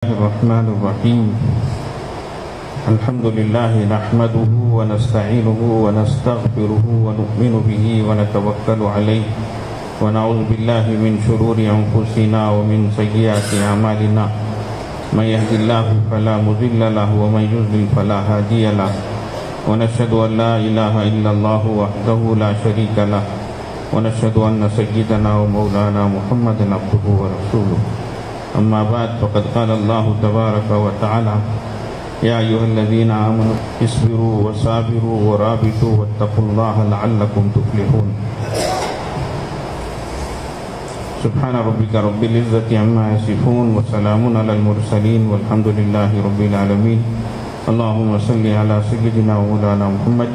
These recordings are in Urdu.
الرحمن الرحيم الحمد لله نحمده ونستعينه ونستغفره ونؤمن به ونتوكل عليه ونعوذ بالله من شرور أنفسنا ومن سيئات أعمالنا من يهد الله فلا مضل له ومن يضلل فلا هادي له ونشهد أن لا إله إلا الله وحده لا شريك له ونشهد أن سيدنا ومولانا محمدا عبده ورسوله أما بعد فقد قال الله تبارك وتعالى يا أيها الذين آمنوا اصبروا وصابروا ورابطوا واتقوا الله لعلكم تفلحون سبحان ربك رب العزة عما يصفون وسلام على المرسلين والحمد لله رب العالمين اللهم صل على سيدنا ومولانا محمد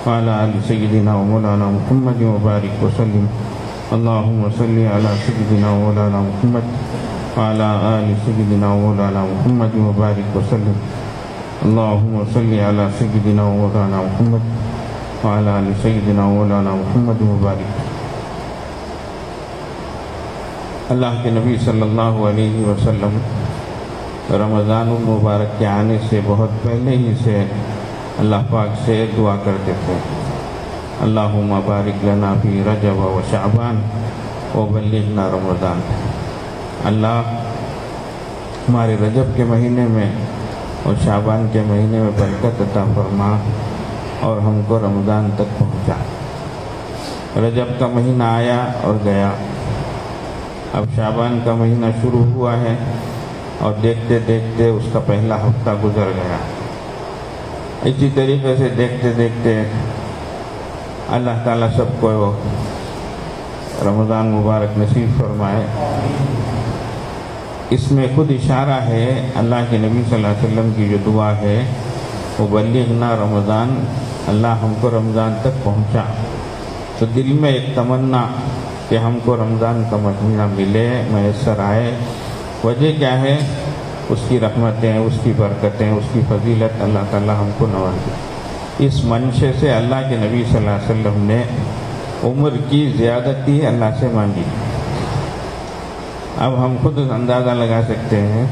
وعلى آل سيدنا ومولانا محمد وبارك وسلم اللهم صل على سيدنا ومولانا محمد وعلى آل سيدنا ومولانا محمد وبارك وسلم اللهم صل على سيدنا ومولانا محمد وعلى آل سيدنا ومولانا محمد وبارك. اللہ کے نبی صلی اللہ علیہ وسلم رمضان المبارک کے آنے سے بہت پہلے ہی سے اللہ پاک سے دعا کرتے تھے اللہم بارک لنا فی رجب و شعبان وبلغنا رمضان. اللہ ہمارے رجب کے مہینے میں اور شعبان کے مہینے میں برکت عطا فرما اور ہم کو رمضان تک پہنچا. رجب کا مہینہ آیا اور گیا، اب شعبان کا مہینہ شروع ہوا ہے اور دیکھتے دیکھتے اس کا پہلا ہفتہ گزر گیا. اسی طریقے سے دیکھتے دیکھتے اللہ تعالیٰ سب کو رمضان مبارک نصیب فرمائے. اس میں خود اشارہ ہے اللہ کے نبی صلی اللہ علیہ وسلم کی جو دعا ہے وہ بلغنا رمضان، اللہ ہم کو رمضان تک پہنچا. تو دل میں ایک تمنا کہ ہم کو رمضان کا مہینہ ملے، میسر آئے. وجہ کیا ہے؟ اس کی رحمتیں، اس کی برکتیں، اس کی فضیلت اللہ تعالیٰ ہم کو نوازے. اس منشے سے اللہ کے نبی صلی اللہ علیہ وسلم نے عمر کی زیادتی اللہ سے مانگی. اب ہم خود اندازہ لگا سکتے ہیں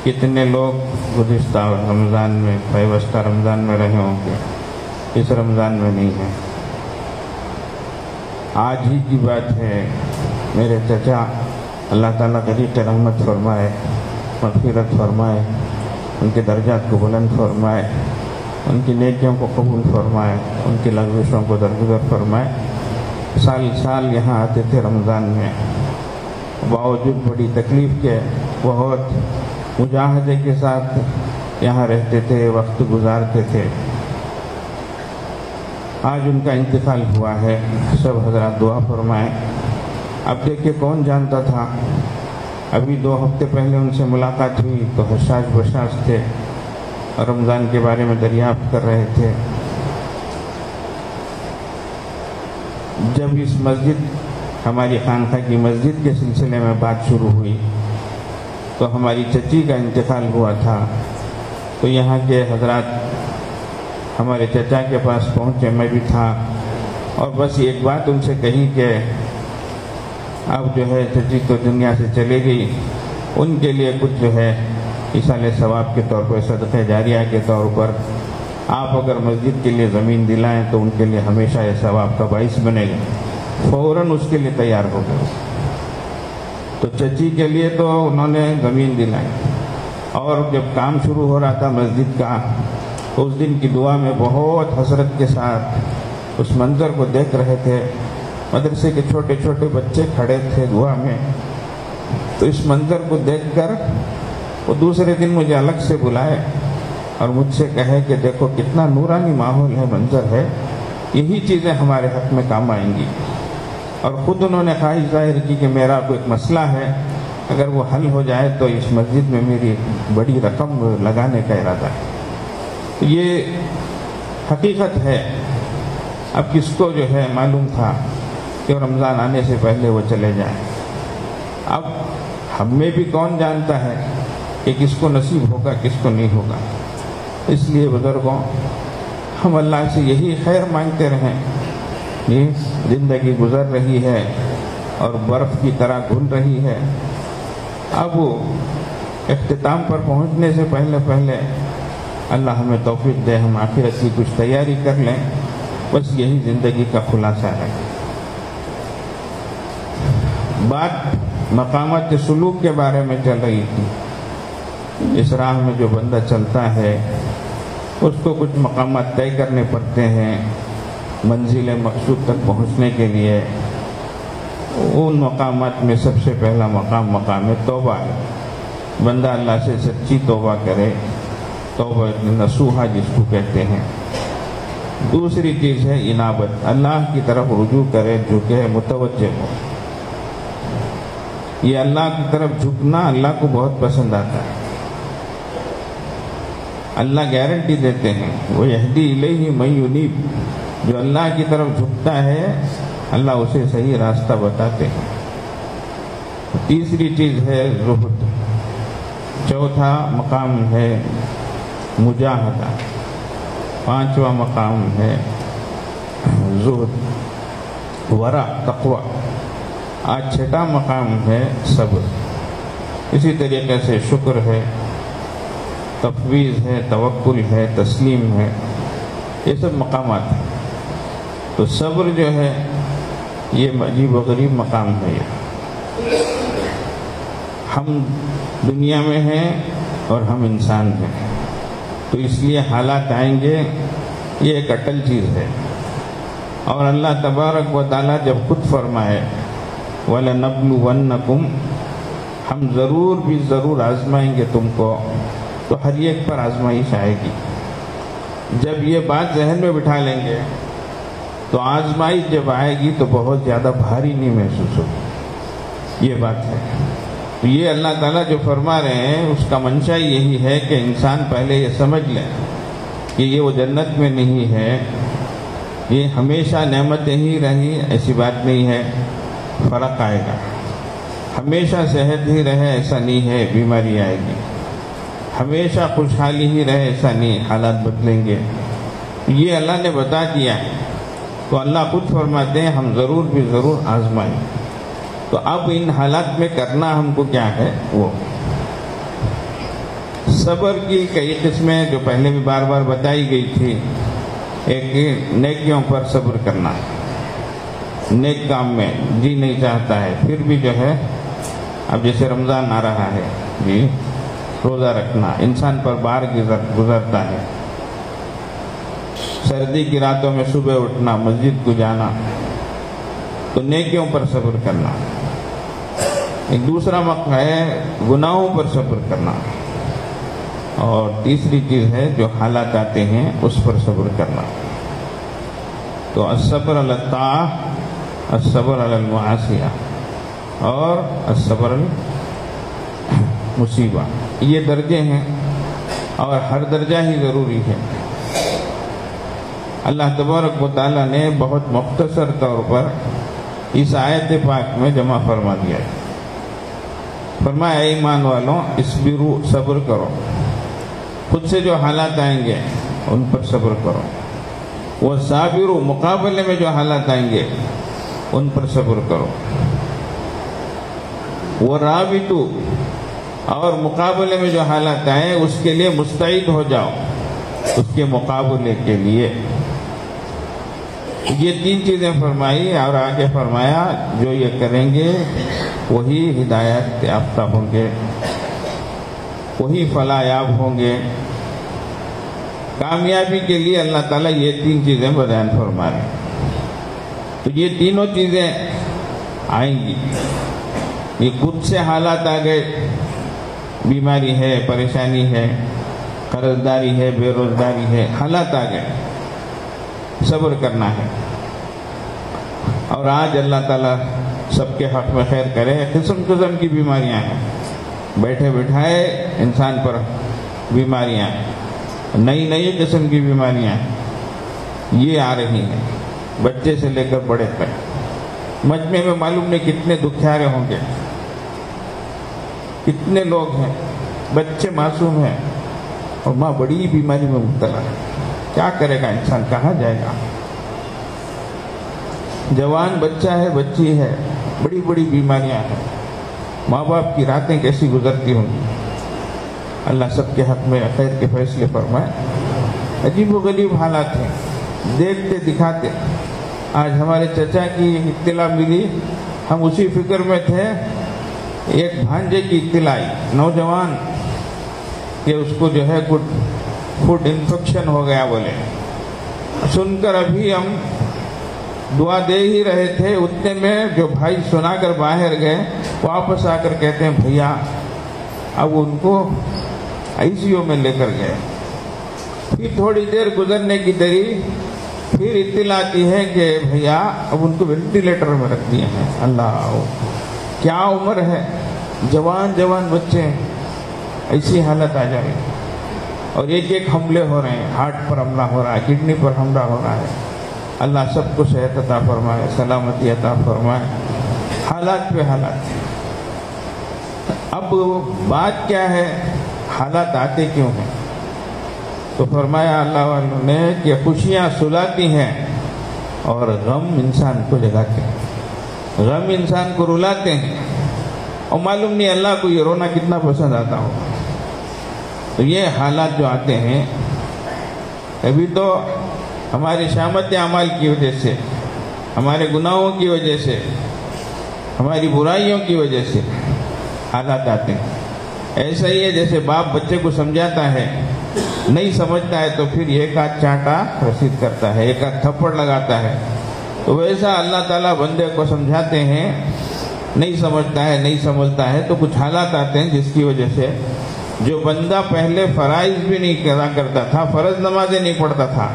کتنے لوگ گزشتہ رمضان میں پیوستہ رمضان میں رہے ہوں گے، اس رمضان میں نہیں ہیں. آج ہی کی بات ہے، میرے چچا اللہ تعالیٰ غریق رحمت فرمائے، مغفرت فرمائے، ان کے درجات کو بلند فرمائے، ان کی نیکیوں کو قبول فرمائے، ان کی لغزشوں کو درگزر فرمائے. سال سال یہاں آتے تھے رمضان میں، باوجود بڑی تکلیف کے بہت مجاہدے کے ساتھ یہاں رہتے تھے، وقت گزارتے تھے. آج ان کا انتقال ہوا ہے، سب حضرات دعا فرمائیں. اب دیکھیں کون جانتا تھا، ابھی 2 ہفتے پہلے ان سے ملاقات ہوئی تو حشاش بشاش تھے، رمضان کے بارے میں دریافت کر رہے تھے. جب اس مسجد، ہماری خانقاہ کی مسجد کے سلسلے میں بات شروع ہوئی تو ہماری چچی کا انتقال ہوا تھا، تو یہاں کے حضرات ہمارے چچا کے پاس پہنچے، میں بھی تھا، اور بس ایک بات ان سے کہی کہ اب جو ہے چچی تو دنیا سے چلے گئی، ان کے لیے کچھ جو ہے ایصال ثواب کے طور پر، صدقہ جاریہ کے طور پر آپ اگر مسجد کے لیے زمین دلائیں تو ان کے لیے ہمیشہ یہ ثواب کا باعث بنے گا. فوراً اس کے لیے تیار ہو گئے. تو چچی کے لیے تو انہوں نے زمین دلائی، اور جب کام شروع ہو رہا تھا مسجد کا، اس دن کی دعا میں بہت حسرت کے ساتھ اس منظر کو دیکھ رہے تھے. مدرسے کے چھوٹے چھوٹے بچے کھڑے تھے دعا میں. تو اس منظر کو دیکھ کر وہ دوسرے دن مجھے الگ سے بلائے اور مجھ سے کہے کہ دیکھو کتنا نورانی ماحول ہے، منظر ہے، یہی چیزیں ہمارے حق میں کام آئیں گی. اور خود انہوں نے خواہش ظاہر کی کہ میرا کوئی مسئلہ ہے، اگر وہ حل ہو جائے تو اس مسجد میں میری بڑی رقم لگانے کا ارادہ ہے. یہ حقیقت ہے. اب کس کو جو ہے معلوم تھا کہ رمضان آنے سے پہلے وہ چلے جائیں. اب ہم میں بھی کون جانتا ہے کہ کس کو نصیب ہوگا کس کو نہیں ہوگا. اس لیے بزرگوں، ہم اللہ سے یہی خیر مانگتے رہیں. یہ زندگی گزر رہی ہے اور برف کی طرح گھل رہی ہے. اب اختتام پر پہنچنے سے پہلے اللہ ہمیں توفیق دے، ہم آخرت کی کچھ تیاری کر لیں، بس یہی زندگی کا خلاصہ ہے۔ بات مقامات سلوک کے بارے میں چل رہی تھی۔ اس راہ میں جو بندہ چلتا ہے اس کو کچھ مقامات طے کرنے پڑتے ہیں منزل مقصود تک پہنچنے کے لیے۔ ان مقامات میں سب سے پہلا مقام توبہ ہے۔ بندہ اللہ سے سچی توبہ کرے، توبہ نصوحہ جس کو کہتے ہیں۔ دوسری چیز ہے انابت، اللہ کی طرف رجوع کرے، جھکے، متوجہ ہو۔ یہ اللہ کی طرف جھکنا اللہ کو بہت پسند آتا ہے۔ اللہ گارنٹی دیتے ہیں، وہ یہدی الیہ من ینیب، جو اللہ کی طرف جھکتا ہے اللہ اسے صحیح راستہ بتاتے ہیں۔ تیسری چیز ہے زہد، چوتھا مقام ہے مجاہدہ، پانچواں مقام ہے زہد، ورع، تقوی، آج چھٹا مقام ہے صبر۔ اسی طریقے سے شکر ہے، تفویض ہے، توکل ہے، تسلیم ہے، یہ سب مقامات ہیں۔ تو صبر جو ہے یہ عجیب و غریب مقام ہے۔ یہ ہم دنیا میں ہیں اور ہم انسان ہیں، تو اس لیے حالات آئیں گے، یہ ایک اٹل چیز ہے۔ اور اللہ تبارک و تعالیٰ جب خود فرمائے وَلَنَبْلُوَنَّكُمْ، ہم ضرور بھی ضرور آزمائیں گے تم کو، تو ہر ایک پر آزمائش آئے گی۔ جب یہ بات ذہن میں بٹھا لیں گے تو آزمائش جب آئے گی تو بہت زیادہ بھاری نہیں محسوس ہوگی۔ یہ بات ہے۔ تو یہ اللہ تعالیٰ جو فرما رہے ہیں اس کا منشا یہی ہے کہ انسان پہلے یہ سمجھ لے کہ یہ وہ جنت میں نہیں ہے، یہ ہمیشہ نعمتیں ہی رہی، ایسی بات نہیں ہے، فرق آئے گا۔ ہمیشہ صحت ہی رہے ایسا نہیں ہے، بیماری آئے گی۔ ہمیشہ خوشحالی ہی رہے ایسا نہیں، حالات بدلیں گے۔ یہ اللہ نے بتا دیا، تو اللہ خود فرماتے ہیں ہم ضرور بھی ضرور آزمائیں۔ تو اب ان حالات میں کرنا ہم کو کیا ہے؟ وہ صبر کی کئی قسمیں جو پہلے بھی بار بار بتائی گئی تھی۔ ایک نیکیوں پر صبر کرنا، نیک کام میں جی نہیں چاہتا ہے پھر بھی جو ہے، اب جیسے رمضان آ رہا ہے جی، روزہ رکھنا، انسان پر بار گزرتا ہے۔ سردی کی راتوں میں صبح اٹھنا، مسجد کو جانا، تو نیکیوں پر صبر کرنا۔ ایک دوسرا موقع ہے گناہوں پر صبر کرنا، اور تیسری چیز ہے جو حالات آتے ہیں اس پر صبر کرنا۔ تو الصبر علی الطاعہ، الصبر علی المعاصیہ، اور الصبر المصیبہ، یہ درجے ہیں اور ہر درجہ ہی ضروری ہے۔ اللہ تبارک و تعالیٰ نے بہت مختصر طور پر اس آیت پاک میں جمع فرما دیا ہے۔ فرمایا اے ایمان والوں، اصبروا، صبر کرو، خود سے جو حالات آئیں گے ان پر صبر کرو۔ وصابروا، مقابلے میں جو حالات آئیں گے ان پر صبر کرو۔ ورابطوا، اور مقابلے میں جو حالات آئیں اس کے لیے مستعد ہو جاؤ، اس کے مقابلے کے لیے۔ یہ تین چیزیں فرمائی، اور آگے فرمایا جو یہ کریں گے وہی ہدایت یافتہ ہوں گے، وہی فلاح یاب ہوں گے۔ کامیابی کے لیے اللہ تعالیٰ یہ تین چیزیں بیان فرما رہے ہیں۔ تو یہ تینوں چیزیں آئیں گی۔ یہ خود سے حالات آ گئے، بیماری ہے، پریشانی ہے، قرض داری ہے، بے روزگاری ہے، حالات آ گئے، صبر کرنا ہے۔ اور آج اللہ تعالیٰ سب کے حق میں خیر کرے، قسم قسم کی بیماریاں ہیں، بیٹھے بٹھائے انسان پر بیماریاں، نئی نئی قسم کی بیماریاں یہ آ رہی ہیں، بچے سے لے کر بڑے تک۔ مجمع میں معلوم نہیں کتنے دکھیارے ہوں گے، کتنے لوگ ہیں، بچے معصوم ہیں اور ماں بڑی بیماری میں مبتلا ہے۔ کیا کرے گا انسان، کہاں جائے گا؟ جوان بچہ ہے، بچی ہے، بڑی بڑی بیماریاں ہیں، ماں باپ کی راتیں کیسی گزرتی ہوں گی۔ اللہ سب کے حق میں خیر کے فیصلے فرمائے۔ عجیب و غریب حالات ہیں، دیکھتے دکھاتے۔ آج ہمارے چچا کی اطلاع ملی، ہم اسی فکر میں تھے، ایک بھانجے کی اطلاع آئی، نوجوان، کہ اس کو جو ہے فوڈ انفیکشن ہو گیا بولے۔ سن کر ابھی ہم دعا دے ہی رہے تھے، اتنے میں جو بھائی سنا کر باہر گئے، واپس آ کر کہتے ہیں بھیا اب ان کو ICU میں لے کر گئے۔ پھر تھوڑی دیر گزرنے کی دری، پھر اطلاع آتی ہے کہ بھیا اب ان کو وینٹیلیٹر میں رکھ دیے ہیں۔ اللہ، کیا عمر ہے، جوان جوان بچے ہیں، ایسی حالت آ جائے، اور ایک ایک حملے ہو رہے ہیں، ہارٹ پر حملہ ہو رہا ہے، کڈنی پر حملہ ہو رہا ہے۔ اللہ سب کو صحت عطا فرمائے، سلامتی عطا فرمائے۔ حالات پہ حالات۔ اب بات کیا ہے، حالات آتے کیوں ہیں؟ تو فرمایا اللہ والوں نے کہ خوشیاں سلاتی ہیں اور غم انسان کو جگاتے ہیں، غم انسان کو رلاتے ہیں، اور معلوم نہیں اللہ کو یہ رونا کتنا پسند آتا ہو۔ تو یہ حالات جو آتے ہیں، ابھی تو ہماری شامت اعمال کی وجہ سے، ہمارے گناہوں کی وجہ سے، ہماری برائیوں کی وجہ سے حالات آتے ہیں۔ ایسا ہی ہے جیسے باپ بچے کو سمجھاتا ہے، نہیں سمجھتا ہے تو پھر ایک آدھ چانٹا رسید کرتا ہے، ایک آدھ تھپڑ لگاتا ہے۔ تو ویسا اللہ تعالیٰ بندے کو سمجھاتے ہیں، نہیں سمجھتا ہے، نہیں سمجھتا ہے، تو کچھ حالات آتے ہیں جس کی وجہ سے جو بندہ پہلے فرائض بھی نہیں ادا کرتا تھا، فرض نمازیں نہیں پڑھتا تھا،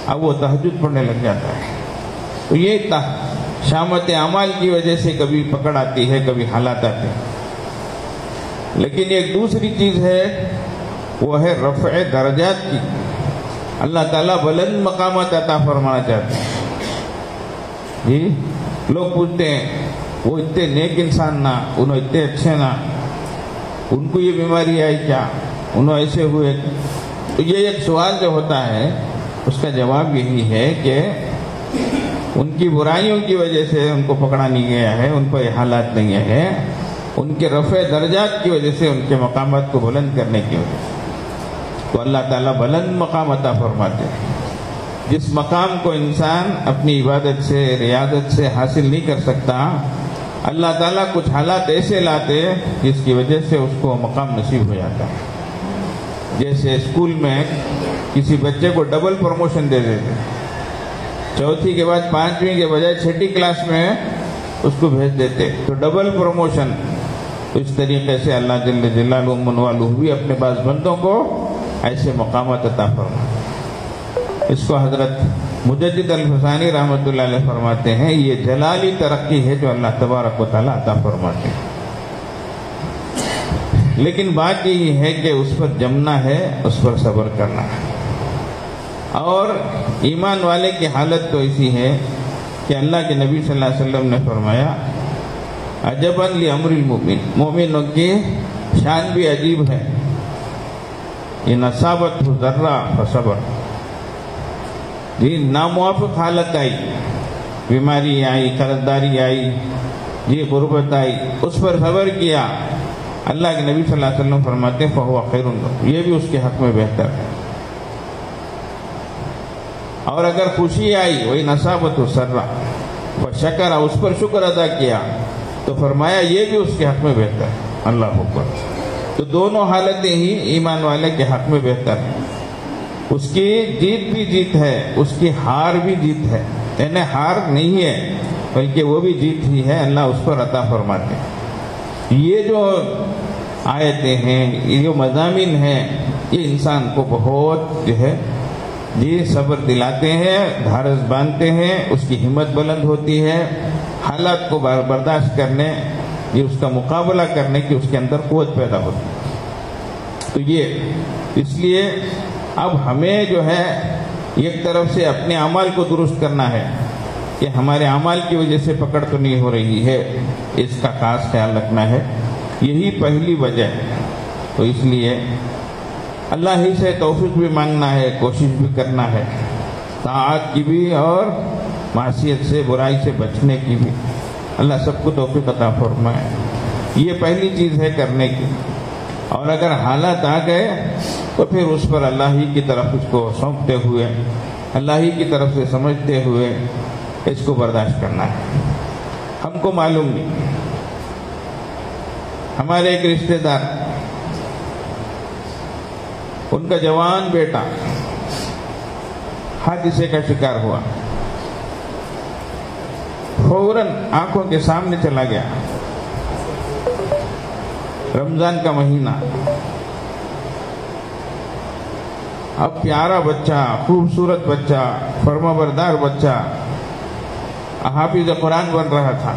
اب وہ تہجد پڑھنے لگ جاتا ہے۔ تو یہ شامت اعمال کی وجہ سے کبھی پکڑ آتی ہے، کبھی حالات آتے ہیں۔ لیکن ایک دوسری چیز ہے، وہ ہے رفع درجات کی۔ اللہ تعالیٰ بلند مقامات عطا فرمانا چاہتے ہیں۔ جی لوگ پوچھتے ہیں وہ اتنے نیک انسان نہ، انہوں اتنے اچھے نہ، ان کو یہ بیماری آئی کیا، انہوں ایسے ہوئے۔ تو یہ ایک سوال جو ہوتا ہے اس کا جواب یہی ہے کہ ان کی برائیوں کی وجہ سے ان کو پکڑا نہیں گیا ہے، ان کو یہ حالات نہیں ہے، ان کے رفع درجات کی وجہ سے، ان کے مقامات کو بلند کرنے کی وجہ سے۔ تو اللہ تعالیٰ بلند مقام عطا فرماتے ہیں۔ جس مقام کو انسان اپنی عبادت سے، ریاضت سے حاصل نہیں کر سکتا، اللہ تعالیٰ کچھ حالات ایسے لاتے جس کی وجہ سے اس کو مقام نصیب ہو جاتا ہے۔ جیسے اسکول میں کسی بچے کو ڈبل پروموشن دے دیتے، چوتھی کے بعد 5ویں کے بجائے 6ٹھی کلاس میں اس کو بھیج دیتے، تو ڈبل پروموشن۔ اس طریقے سے اللہ جل جلالہ من والہ بھی اپنے بعض بندوں کو ایسے مقامات عطا فرماتے۔ اس کو حضرت مجدد الفسانی رحمۃ اللہ علیہ فرماتے ہیں، یہ جلالی ترقی ہے جو اللہ تبارک و تعالیٰ عطا فرماتے ہیں۔ لیکن بات یہی ہے کہ اس پر جمنا ہے، اس پر صبر کرنا ہے۔ اور ایمان والے کی حالت تو ایسی ہے کہ اللہ کے نبی صلی اللہ علیہ وسلم نے فرمایا، عجبا لامر المؤمن، مومنوں کی شان بھی عجیب ہے، ان اصابتہ ذرہ فصبر۔ جی ناموافق حالت آئی، بیماری آئی، قرضداری آئی، جی غربت آئی، اس پر صبر کیا، اللہ کے نبی صلی اللہ علیہ وسلم فرماتے ہیں فہو خیر لہ، یہ بھی اس کے حق میں بہتر ہے۔ اور اگر خوشی آئی، وہی نصابتہ سرہ فشکر، اس پر شکر ادا کیا، تو فرمایا یہ بھی اس کے حق میں بہتر ہے۔ اللہ اکبر۔ تو دونوں حالتیں ہی ایمان والے کے حق میں بہتر ہیں۔ اس کی جیت بھی جیت ہے، اس کی ہار بھی جیت ہے، یعنی ہار نہیں ہے بلکہ وہ بھی جیت ہی ہے، اللہ اس پر عطا فرماتے ہیں۔ یہ جو آیتیں ہیں، یہ جو مضامین ہیں، یہ انسان کو بہت جو ہے جی صبر دلاتے ہیں، دھارس باندھتے ہیں، اس کی ہمت بلند ہوتی ہے، حالات کو برداشت کرنے، یہ اس کا مقابلہ کرنے کی اس کے اندر قوت پیدا ہوتی ہے۔ تو یہ اس لیے اب ہمیں جو ہے ایک طرف سے اپنے اعمال کو درست کرنا ہے کہ ہمارے اعمال کی وجہ سے پکڑ تو نہیں ہو رہی ہے، اس کا خاص خیال رکھنا ہے، یہی پہلی وجہ ہے۔ تو اس لیے اللہ ہی سے توفیق بھی مانگنا ہے، کوشش بھی کرنا ہے، طاعت کی بھی اور معصیت سے، برائی سے بچنے کی بھی۔ اللہ سب کو توفیق عطا فرمائے۔ یہ پہلی چیز ہے کرنے کی۔ اور اگر حالات آ گئے تو پھر اس پر اللہ ہی کی طرف اس کو سونپتے ہوئے، اللہ ہی کی طرف سے سمجھتے ہوئے اس کو برداشت کرنا ہے۔ ہم کو معلوم نہیں، ہمارے ایک رشتہ دار، ان کا جوان بیٹا حادثے کا شکار ہوا، فوراً آنکھوں کے سامنے چلا گیا۔ رمضان کا مہینہ، اب پیارا بچہ، خوبصورت بچہ، فرما بردار بچہ حافظ قرآن بن رہا تھا۔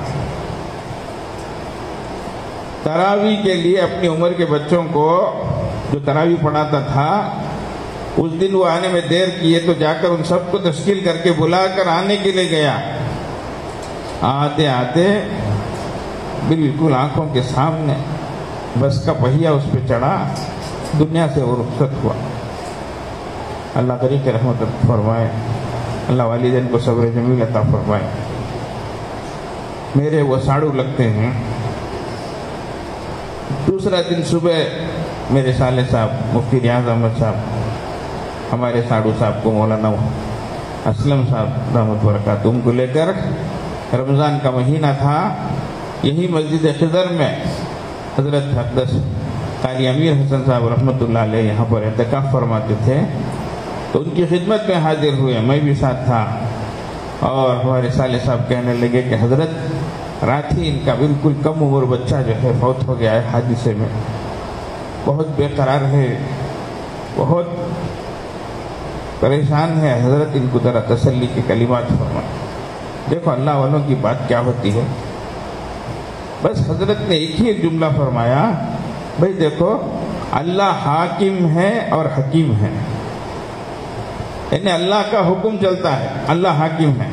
تراویح کے لیے اپنی عمر کے بچوں کو جو تراویح پڑھاتا تھا، اس دن وہ آنے میں دیر کیے تو جا کر ان سب کو تشکیل کر کے بلا کر آنے کے لیے گیا۔ آتے آتے بالکل آنکھوں کے سامنے بس کا پہیہ اس پہ چڑھا، دنیا سے وہ رخصت ہوا۔ اللہ کریم کے رحمت فرمائے، اللہ والدین کو صبر جمیل عطا فرمائے۔ میرے وہ ساڑو لگتے ہیں۔ دوسرا دن صبح میرے سالے صاحب مفتی ریاض احمد صاحب ہمارے ساڑو صاحب کو مولانا اسلم صاحب رحمت برکاتہ کو لے کر، رمضان کا مہینہ تھا، یہی مسجد خضر میں حضرت اقدس قاری امیر حسن صاحب رحمۃ اللہ علیہ یہاں پر اعتکاف فرماتے تھے، تو ان کی خدمت میں حاضر ہوئے، میں بھی ساتھ تھا۔ اور ہمارے سالے صاحب کہنے لگے کہ حضرت رات ہی ان کا بالکل کم عمر بچہ جو ہے فوت ہو گیا ہے حادثے میں، بہت بے قرار ہے، بہت پریشان ہے، حضرت ان کو ذرا تسلی کے کلمات فرمائیں۔ دیکھو اللہ والوں کی بات کیا ہوتی ہے، بس حضرت نے ایک ہی جملہ فرمایا، بھئی دیکھو اللہ حاکم ہے اور حکیم ہے، یعنی اللہ کا حکم چلتا ہے، اللہ حاکم ہے،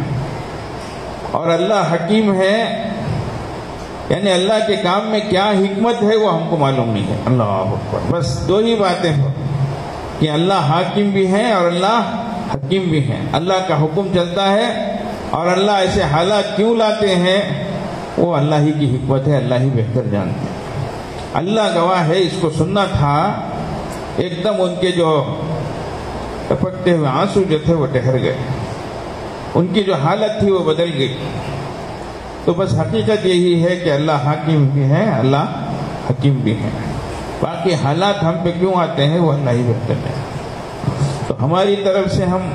اور اللہ حکیم ہے یعنی اللہ کے کام میں کیا حکمت ہے وہ ہم کو معلوم نہیں ہے۔ اللہ اکبر، بس دو ہی باتیں ہو کہ اللہ حاکم بھی ہے اور اللہ حکیم بھی ہے، اللہ کا حکم چلتا ہے، اور اللہ ایسے حالات کیوں لاتے ہیں وہ اللہ ہی کی حکمت ہے، اللہ ہی بہتر جانتے ہیں۔ اللہ گواہ ہے، اس کو سننا تھا، ایک دم ان کے جو ٹپکتے ہوئے آنسو جو تھے وہ ٹھہر گئے، ان کی جو حالت تھی وہ بدل گئی۔ تو بس حقیقت یہی ہے کہ اللہ حاکم بھی ہے، اللہ حکیم بھی ہے، باقی حالات ہم پہ کیوں آتے ہیں وہ اللہ ہی بہتر ہے۔ تو ہماری طرف سے ہم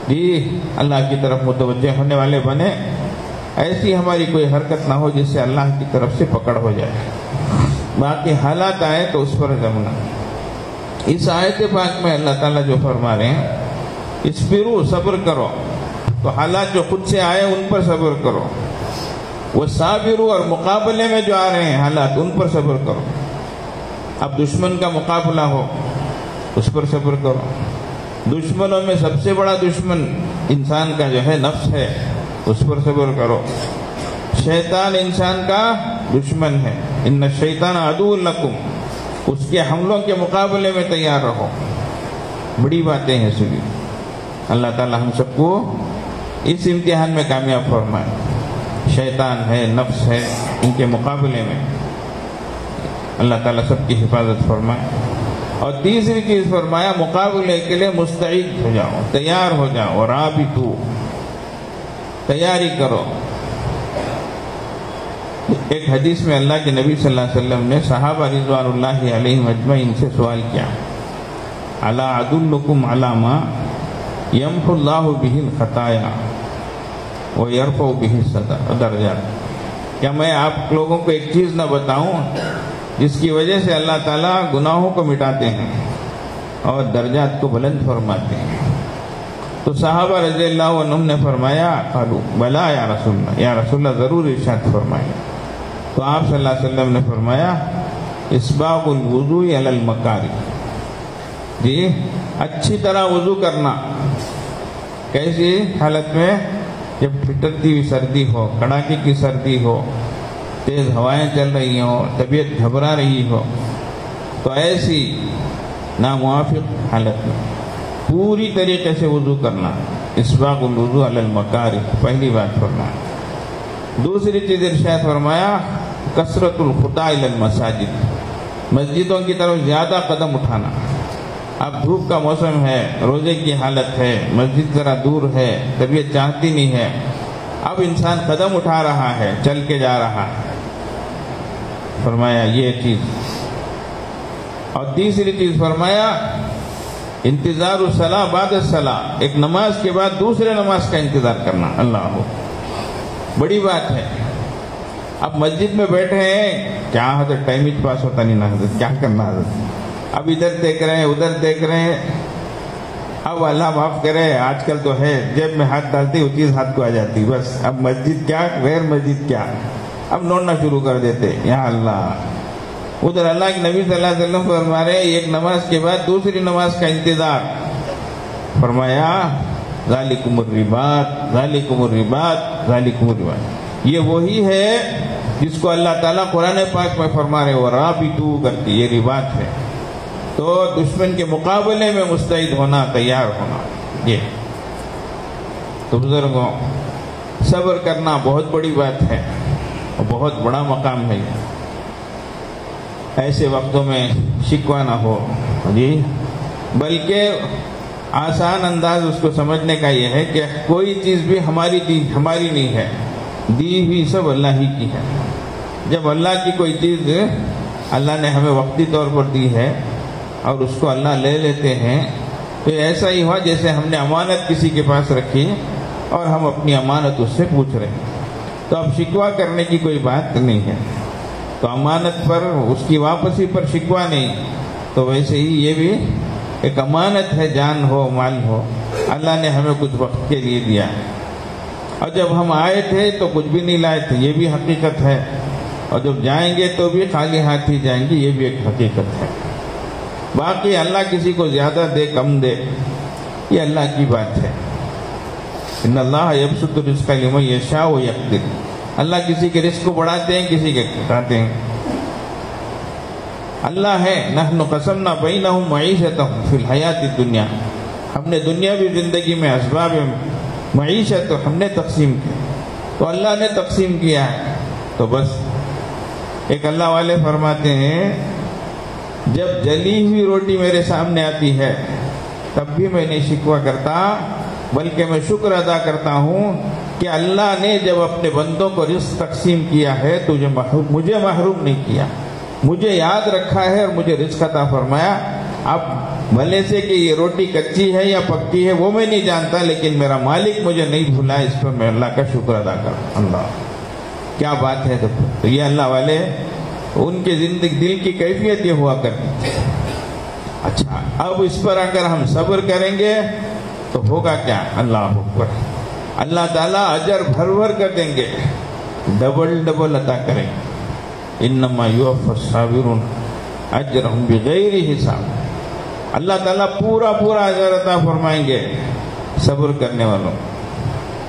جی اللہ کی طرف متوجہ ہونے والے بنے، ایسی ہماری کوئی حرکت نہ ہو جس سے اللہ کی طرف سے پکڑ ہو جائے، باقی حالات آئے تو اس پر جمنا۔ اس آیت پاک میں اللہ تعالیٰ جو فرما رہے ہیں اسبرو، صبر کرو، تو حالات جو خود سے آئے ان پر صبر کرو، وہ صابرو، اور مقابلے میں جو آ رہے ہیں حالات ان پر صبر کرو۔ اب دشمن کا مقابلہ ہو اس پر صبر کرو، دشمنوں میں سب سے بڑا دشمن انسان کا جو ہے نفس ہے، اس پر صبر کرو۔ شیطان انسان کا دشمن ہے، ان الشیطان عدو لکم، اس کے حملوں کے مقابلے میں تیار رہو۔ بڑی باتیں ہیں سنی، اللہ تعالی ہم سب کو اس امتحان میں کامیاب فرمائے۔ شیطان ہے، نفس ہے، ان کے مقابلے میں اللہ تعالیٰ سب کی حفاظت فرمائے۔ اور تیسری چیز فرمایا مقابلے کے لیے مستعد ہو جاؤ، تیار ہو جاؤ، اور رابطو، تیاری کرو۔ ایک حدیث میں اللہ کے نبی صلی اللہ علیہ وسلم نے صحابہ رضوان اللہ علیہم اجمعین سے سوال کیا، الا ادلکم علی ما یمحو اللہ بہ الخطایا ویرفع بہ الدرجات، کیا میں آپ لوگوں کو ایک چیز نہ بتاؤں جس کی وجہ سے اللہ تعالیٰ گناہوں کو مٹاتے ہیں اور درجات کو بلند فرماتے ہیں؟ تو صحابہ رضی اللہ عنہم نے فرمایا، قالوا بلا یا رسول اللہ، یا رسول اللہ ضرور ارشاد فرمائیں۔ تو آپ صلی اللہ علیہ وسلم نے فرمایا اسباغ الوضوء علی المکاری، جی اچھی طرح وضو کرنا۔ کیسی حالت میں؟ جب پھٹتی ہوئی سردی ہو، کڑاکے کی سردی ہو، تیز ہوائیں چل رہی ہوں، طبیعت گھبرا رہی ہو، تو ایسی ناموافق حالت میں پوری طریقے سے وضو کرنا، اسباغ الوضوء علی المکاری، پہلی بات فرمایا۔ دوسری چیز ارشاد فرمایا کثرت الخطا الی المساجد، مسجدوں کی طرف زیادہ قدم اٹھانا. اب دھوپ کا موسم ہے، روزے کی حالت ہے، مسجد ذرا دور ہے، طبیعت چاہتی نہیں ہے، اب انسان قدم اٹھا رہا ہے، چل کے جا رہا ہے. فرمایا یہ چیز. اور تیسری چیز فرمایا انتظار الصلاۃ بعد الصلاۃ، ایک نماز کے بعد دوسرے نماز کا انتظار کرنا. اللہ بڑی بات ہے. اب مسجد میں بیٹھے ہیں، کیا حضرت ٹائم ہی پاس ہوتا نہیں نا حضرت، کیا کرنا حضرت، اب ادھر دیکھ رہے ہیں ادھر دیکھ رہے ہیں. اب اللہ معاف کرے، آج کل تو ہے جیب میں ہاتھ ڈالتے وہ چیز ہاتھ کو آ جاتی، بس اب مسجد کیا غیر مسجد کیا، اب نوڑنا شروع کر دیتے. یا اللہ، ادھر اللہ کے نبی صلی اللہ علیہ وسلم فرما رہے ایک نماز کے بعد دوسری نماز کا انتظار. فرمایا ذالکم الرباط ذالکم الرباط ذالکم الرباط. یہ وہی ہے جس کو اللہ تعالیٰ قرآن پاک میں فرما رہے ورابطو کرتی، یہ رباط ہے. تو دشمن کے مقابلے میں مستعد ہونا، تیار ہونا. یہ تو بزرگوں، صبر کرنا بہت بڑی بات ہے اور بہت بڑا مقام ہے. ایسے وقتوں میں شکوہ نہ ہو جی، بلکہ آسان انداز اس کو سمجھنے کا یہ ہے کہ کوئی چیز بھی ہماری نہیں ہے، دی ہوئی سب اللہ ہی کی ہے. جب اللہ کی کوئی چیز اللہ نے ہمیں وقتی طور پر دی ہے اور اس کو اللہ لے لیتے ہیں تو ایسا ہی ہوا جیسے ہم نے امانت کسی کے پاس رکھی اور ہم اپنی امانت اس سے پوچھ رہے ہیں. تو اب شکوہ کرنے کی کوئی بات نہیں ہے. تو امانت پر اس کی واپسی پر شکوہ نہیں. تو ویسے ہی یہ بھی ایک امانت ہے، جان ہو مال ہو، اللہ نے ہمیں کچھ وقت کے لیے دیا ہے. اور جب ہم آئے تھے تو کچھ بھی نہیں لائے تھے، یہ بھی حقیقت ہے. اور جب جائیں گے تو بھی خالی ہاتھ ہی جائیں گے، یہ بھی ایک حقیقت ہے. باقی اللہ کسی کو زیادہ دے کم دے یہ اللہ کی بات ہے. ان اللہ یبسط الرزق لمن یشاء ویقدر. اللہ کسی کے رزق کو بڑھاتے ہیں، کسی کے گھٹاتے ہیں. اللہ ہے نحن قسمنا بینہم معیشتہم فی الحیات الدنیا. ہم نے دنیاوی زندگی میں اسباب معیشت ہم نے تقسیم کی، تو اللہ نے تقسیم کیا ہے. تو بس ایک اللہ والے فرماتے ہیں جب جلی ہوئی روٹی میرے سامنے آتی ہے تب بھی میں نہیں شکوہ کرتا، بلکہ میں شکر ادا کرتا ہوں کہ اللہ نے جب اپنے بندوں کو رزق تقسیم کیا ہے تو مجھے محروم نہیں کیا، مجھے یاد رکھا ہے اور مجھے رزق عطا فرمایا. اب بھلے سے کہ یہ روٹی کچی ہے یا پکی ہے وہ میں نہیں جانتا، لیکن میرا مالک مجھے نہیں بھولا، اس پر میں اللہ کا شکر ادا کروں. اللہ کیا بات ہے. تو یہ اللہ والے ان کے زندگی دل کی کیفیت یہ ہوا کرتی. اچھا اب اس پر اگر ہم صبر کریں گے تو ہوگا کیا؟ اللہ اکبر، اللہ تعالیٰ اجر بھر بھر کر دیں گے، ڈبل ڈبل عطا کریں گے. انما یوفی الصابرون اجرہم بغیر حساب. اللہ تعالیٰ پورا اجر عطا فرمائیں گے صبر کرنے والوں،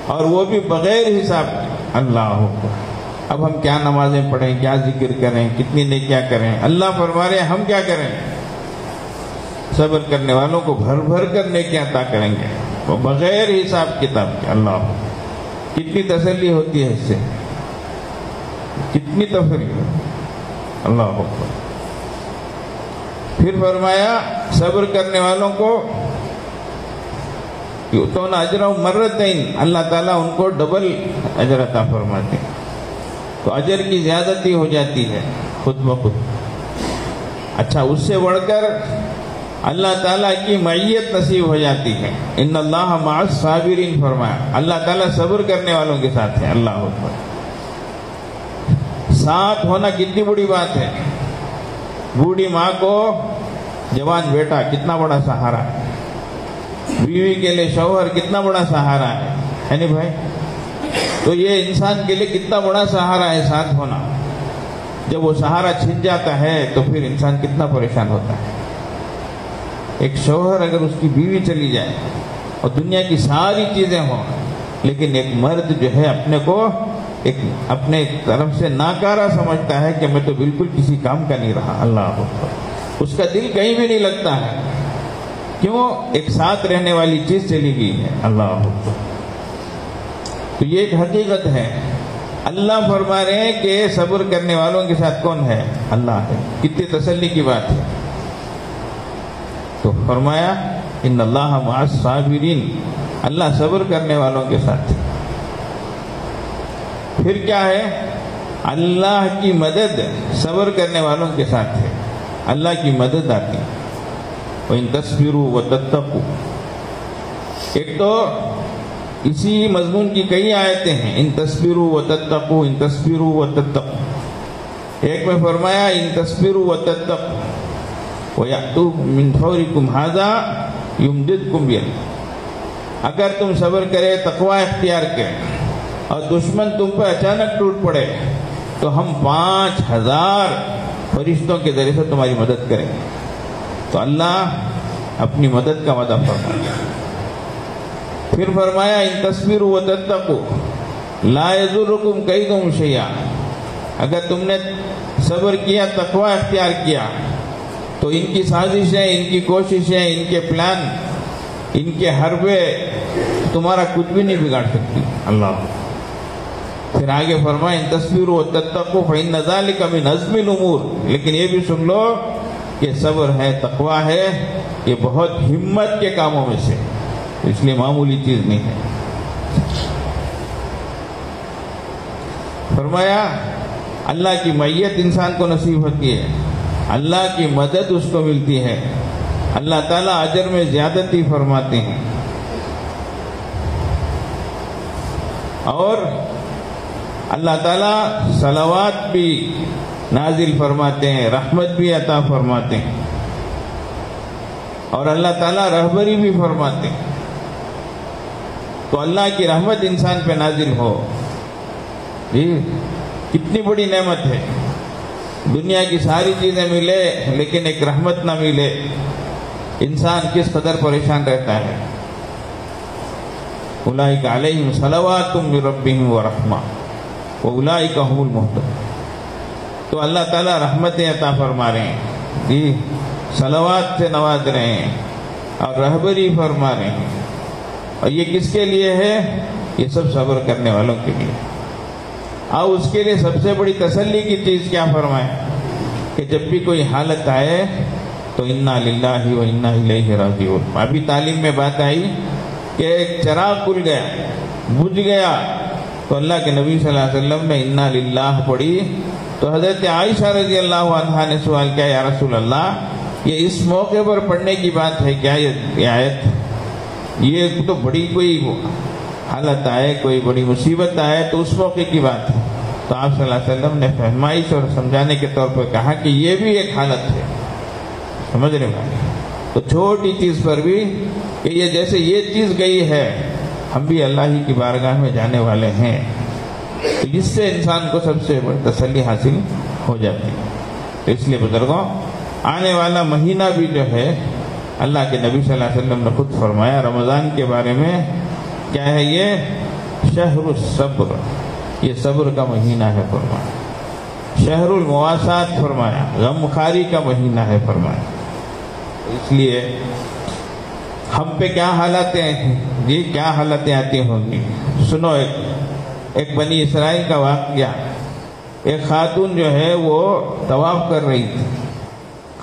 اور وہ بھی بغیر حساب. اللہ اکبر. اب ہم کیا نمازیں پڑھیں، کیا ذکر کریں، کتنی نیکیاں کریں، اللہ فرما رہے ہیں ہم کیا کریں؟ صبر کرنے والوں کو بھر بھر کر نیکیاں عطا کریں گے وہ بغیر حساب کتاب کے. اللہ کتنی تسلی ہوتی ہے اس سے، کتنی تفریح. اللہ اکبر. پھر فرمایا صبر کرنے والوں کو تو اجرہم مرتین، اللہ تعالیٰ ان کو ڈبل اجر عطا فرماتے ہیں. تو اجر کی زیادتی ہو جاتی ہے خود بخود. اچھا اس سے بڑھ کر اللہ تعالیٰ کی معیت نصیب ہو جاتی ہے. ان اللہ مع الصابرین فرمایا، اللہ تعالیٰ صبر کرنے والوں کے ساتھ ہے. اللہ اکبر. ساتھ ہونا کتنی بڑی بات ہے. بوڑھی ماں کو جوان بیٹا کتنا بڑا سہارا ہے، بیوی کے لیے شوہر کتنا بڑا سہارا ہے نہیں بھائی؟ تو یہ انسان کے لیے کتنا بڑا سہارا ہے ساتھ ہونا. جب وہ سہارا چھن جاتا ہے تو پھر انسان کتنا پریشان ہوتا ہے. ایک شوہر اگر اس کی بیوی چلی جائے اور دنیا کی ساری چیزیں ہوں، لیکن ایک مرد جو ہے اپنے کو اپنے طرف سے ناکارہ سمجھتا ہے کہ میں تو بالکل کسی کام کا نہیں رہا. اللہ اکبر. اس کا دل کہیں بھی نہیں لگتا ہے. کیوں؟ ایک ساتھ رہنے والی چیز چلی گئی ہے. اللہ اکبر. تو یہ ایک حقیقت ہے. اللہ فرما رہے ہیں کہ صبر کرنے والوں کے ساتھ کون ہے؟ اللہ ہے. کتنی تسلی کی بات ہے. تو فرمایا ان اللہ مع الصابرین، اللہ صبر کرنے والوں کے ساتھ. پھر کیا ہے؟ اللہ کی مدد صبر کرنے والوں کے ساتھ ہے. اللہ کی مدد آتی. وَإِن تَصْبِرُوا وَتَتَّقُوا، ایک تو اسی مضمون کی کئی آیتیں ہیں. ان تصبروا وتتقوا، ان تصبروا وتتقوا. ایک میں فرمایا ان تصبروا وتتقوا وَيَأْتُوكُم مِّن فَوْرِكُمْ هَٰذَا يُمْدِدْكُم بِالْ، اگر تم صبر کرے، تقوی اختیار کرے اور دشمن تم پہ اچانک ٹوٹ پڑے تو ہم 5000 فرشتوں کے ذریعے سے تمہاری مدد کریں گے. تو اللہ اپنی مدد کا وعدہ فرمایا. پھر فرمایا ان تصبروا وتتقوا لا يضركم كيدهم شيئا، اگر تم نے صبر کیا، تقوی اختیار کیا، تو ان کی سازشیں، ان کی کوششیں، ان کے پلان، ان کے حربے تمہارا کچھ بھی نہیں بگاڑ سکتی. اللہ. پھر آگے فرمایا ان تصبروا وتتقوا فإن ذلك من عزم الامور، لیکن یہ بھی سن لو کہ صبر ہے، تقوی ہے، یہ بہت ہمت کے کاموں میں سے، اس لیے معمولی چیز نہیں ہے. فرمایا اللہ کی معیت انسان کو نصیب ہوتی ہے، اللہ کی مدد اس کو ملتی ہے، اللہ تعالیٰ اجر میں زیادتی فرماتے ہیں، اور اللہ تعالیٰ صلوات بھی نازل فرماتے ہیں، رحمت بھی عطا فرماتے ہیں، اور اللہ تعالیٰ رہبری بھی فرماتے ہیں. تو اللہ کی رحمت انسان پہ نازل ہو، یہ کتنی بڑی نعمت ہے. دنیا کی ساری چیزیں ملے لیکن ایک رحمت نہ ملے، انسان کس قدر پریشان رہتا ہے. اولئک علیہم صلوات من ربہم ورحمہ واولئک هم المہتدون. تو اللہ تعالیٰ رحمتیں عطا فرما رہے ہیں، جی صلوات سے نواز رہے ہیں اور رہبری فرما رہے ہیں. اور یہ کس کے لیے ہے؟ یہ سب صبر کرنے والوں کے لیے. اور اس کے لیے سب سے بڑی تسلی کی چیز کیا فرمائے کہ جب بھی کوئی حالت آئے تو انا للہ و انا الیہ راجعون. ابھی تعلیم میں بات آئی کہ ایک چراغ کھل گیا، بجھ گیا، تو اللہ کے نبی صلی اللہ علیہ وسلم نے انا للہ پڑھی. تو حضرت عائشہ رضی اللہ عنہا نے سوال کیا، یا رسول اللہ یہ اس موقع پر پڑھنے کی بات ہے کیا یہ آیت؟ یہ تو بڑی کوئی حالت آئے، کوئی بڑی مصیبت آئے تو اس موقع کی بات ہے. تو آپ صلی اللہ علیہ وسلم نے فہمائش اور سمجھانے کے طور پر کہا کہ یہ بھی ایک حالت ہے. سمجھ رہے ہیں؟ تو چھوٹی چیز پر بھی کہ یہ جیسے یہ چیز گئی ہے، ہم بھی اللہ ہی کی بارگاہ میں جانے والے ہیں، تو جس سے انسان کو سب سے بڑی تسلی حاصل ہو جاتی ہے. تو اس لیے بزرگوں، آنے والا مہینہ بھی جو ہے اللہ کے نبی صلی اللہ علیہ وسلم نے خود فرمایا رمضان کے بارے میں، کیا ہے یہ؟ شہر الصبر، یہ صبر کا مہینہ ہے فرمایا. شہر المواسات فرمایا، غم خاری کا مہینہ ہے فرمایا. اس لیے ہم پہ کیا حالتیں ہیں جی، کیا حالتیں آتی ہوں گی. سنو ایک بنی اسرائیل کا واقعہ. ایک خاتون جو ہے وہ طواف کر رہی تھی،